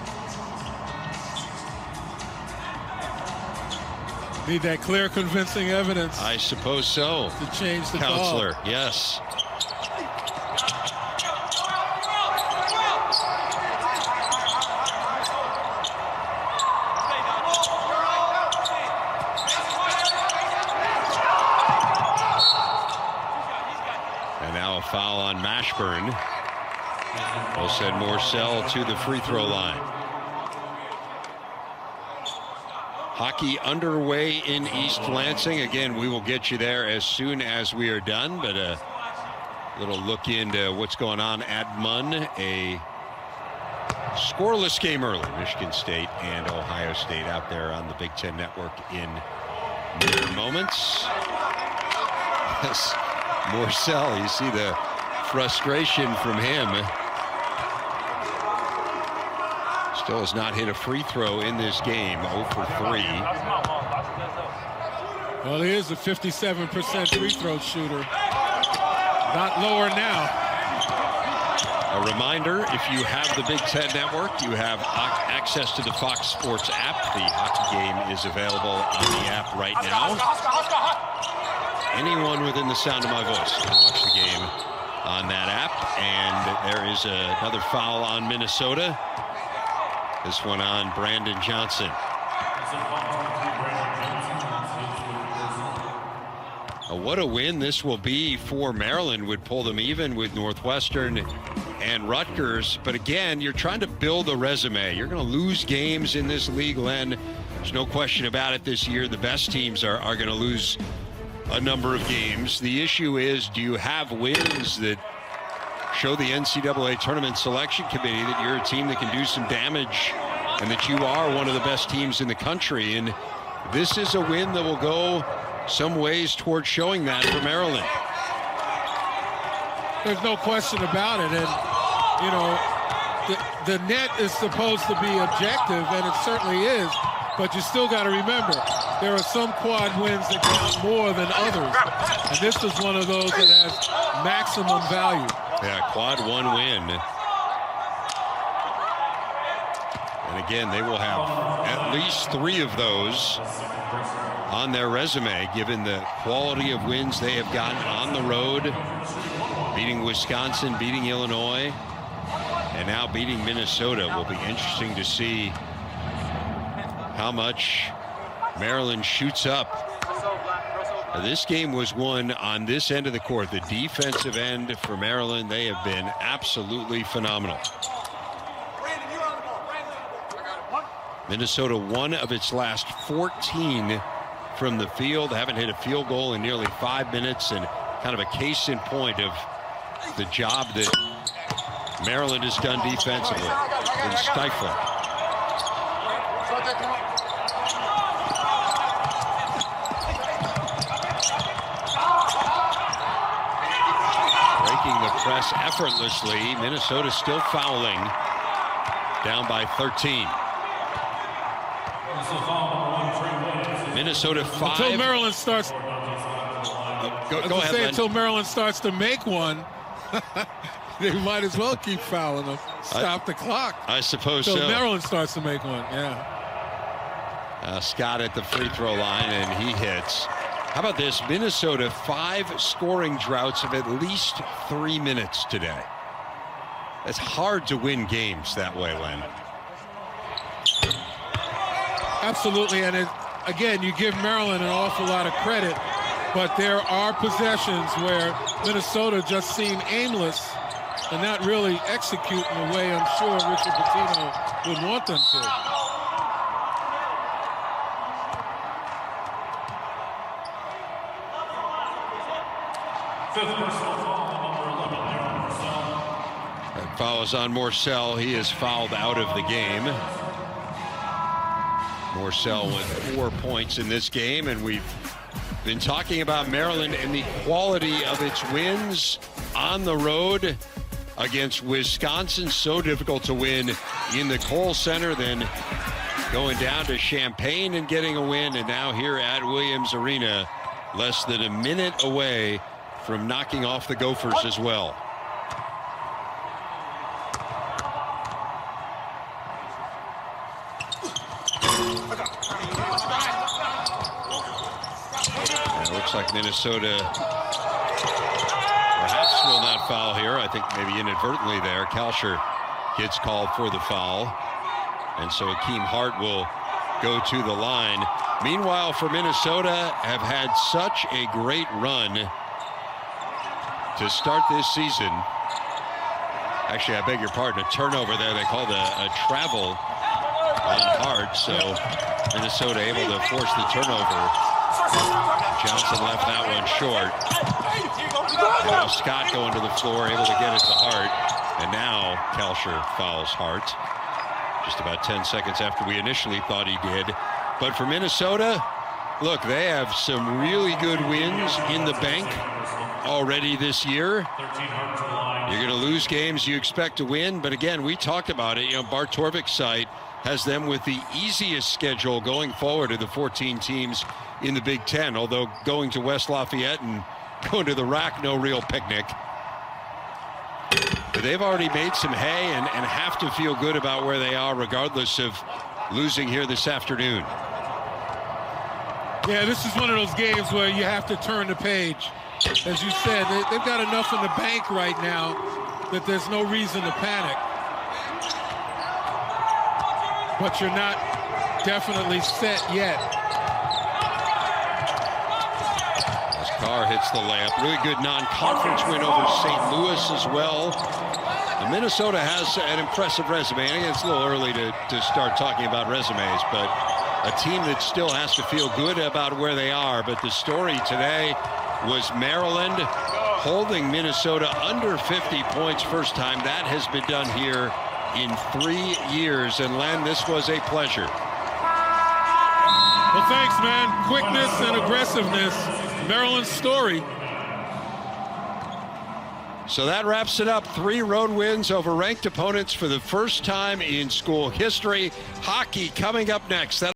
Need that clear, convincing evidence. I suppose so. To change the Counselor, call. yes. And now a foul on Mashburn. Will send Morsell to the free throw line. Hockey underway in East Lansing. Again, we will get you there as soon as we are done, but a little look into what's going on at Munn. A scoreless game early. Michigan State and Ohio State out there on the Big Ten Network in mere moments. Yes, Morsell, you see the frustration from him. Still has not hit a free throw in this game, 0 for 3. Well, he is a 57% free throw shooter. Not lower now. A reminder, if you have the Big Ten Network, you have access to the Fox Sports app. The hockey game is available on the app right now. Anyone within the sound of my voice can watch the game on that app. And there is another foul on Minnesota. This one on Brandon Johnson. What a win this will be for Maryland. Would pull them even with Northwestern and Rutgers. But again, you're trying to build a resume. You're going to lose games in this league, Len. There's no question about it this year. The best teams are going to lose a number of games. The issue is, do you have wins that show the NCAA Tournament Selection Committee that you're a team that can do some damage and that you are one of the best teams in the country? And this is a win that will go some ways towards showing that for Maryland. There's no question about it. And, you know, the net is supposed to be objective, and it certainly is. But you still got to remember, there are some quad wins that count more than others. And this is one of those that has maximum value. Yeah, quad 1 win. And again, they will have at least 3 of those on their resume, given the quality of wins they have gotten on the road, beating Wisconsin, beating Illinois, and now beating Minnesota. Will be interesting to see how much Maryland shoots up. This game was won on this end of the court, the defensive end for Maryland. They have been absolutely phenomenal. Minnesota, 1 of its last 14 from the field. Haven't hit a field goal in nearly 5 minutes, and kind of a case in point of the job that Maryland has done defensively in stifling. Breaking the press effortlessly. Minnesota still fouling, down by 13. Minnesota 5. Until Maryland starts. Go ahead, Len. Until Maryland starts to make one, they might as well keep fouling them. Stop the clock. I suppose so. Until Maryland starts to make one, yeah. Scott at the free throw line, and he hits. How about this? Minnesota, 5 scoring droughts of at least 3 minutes today. It's hard to win games that way, Len. Absolutely, and again, you give Maryland an awful lot of credit, but there are possessions where Minnesota just seem aimless and not really executing the way I'm sure Richard Pitino would want them to. That foul is on Morsell. He is fouled out of the game. Morsell with 4 points in this game, and we've been talking about Maryland and the quality of its wins on the road against Wisconsin. So difficult to win in the Kohl Center, then going down to Champaign and getting a win, and now here at Williams Arena, less than a minute away from knocking off the Gophers as well. It looks like Minnesota perhaps will not foul here. I think maybe inadvertently there. Kalsher gets called for the foul. And so Akeem Hart will go to the line. Meanwhile, for Minnesota, have had such a great run to start this season. Actually, I beg your pardon, a turnover there. They called a travel on Hart, so Minnesota able to force the turnover. Johnson left that one short. And now Scott going to the floor, able to get it to Hart. And now Kalsher fouls Hart. Just about 10 seconds after we initially thought he did. But for Minnesota, look, they have some really good wins in the bank already this year. You're going to lose games you expect to win, but again, we talked about it. Bart Torvik's site has them with the easiest schedule going forward of the 14 teams in the Big Ten, although going to West Lafayette and going to the RAC, no real picnic. But they've already made some hay and have to feel good about where they are regardless of losing here this afternoon. Yeah, this is one of those games where you have to turn the page. As you said, they've got enough in the bank right now that there's no reason to panic. But you're not definitely set yet. As Carr hits the layup. Really good non-conference win over St. Louis as well. And Minnesota has an impressive resume. I think it's a little early to start talking about resumes, but a team that still has to feel good about where they are. But the story today was Maryland holding Minnesota under 50 points first time. That has been done here in 3 years. And Len, this was a pleasure. Well, thanks, man. Quickness and aggressiveness. Maryland's story. So that wraps it up. 3 road wins over ranked opponents for the first time in school history. Hockey coming up next.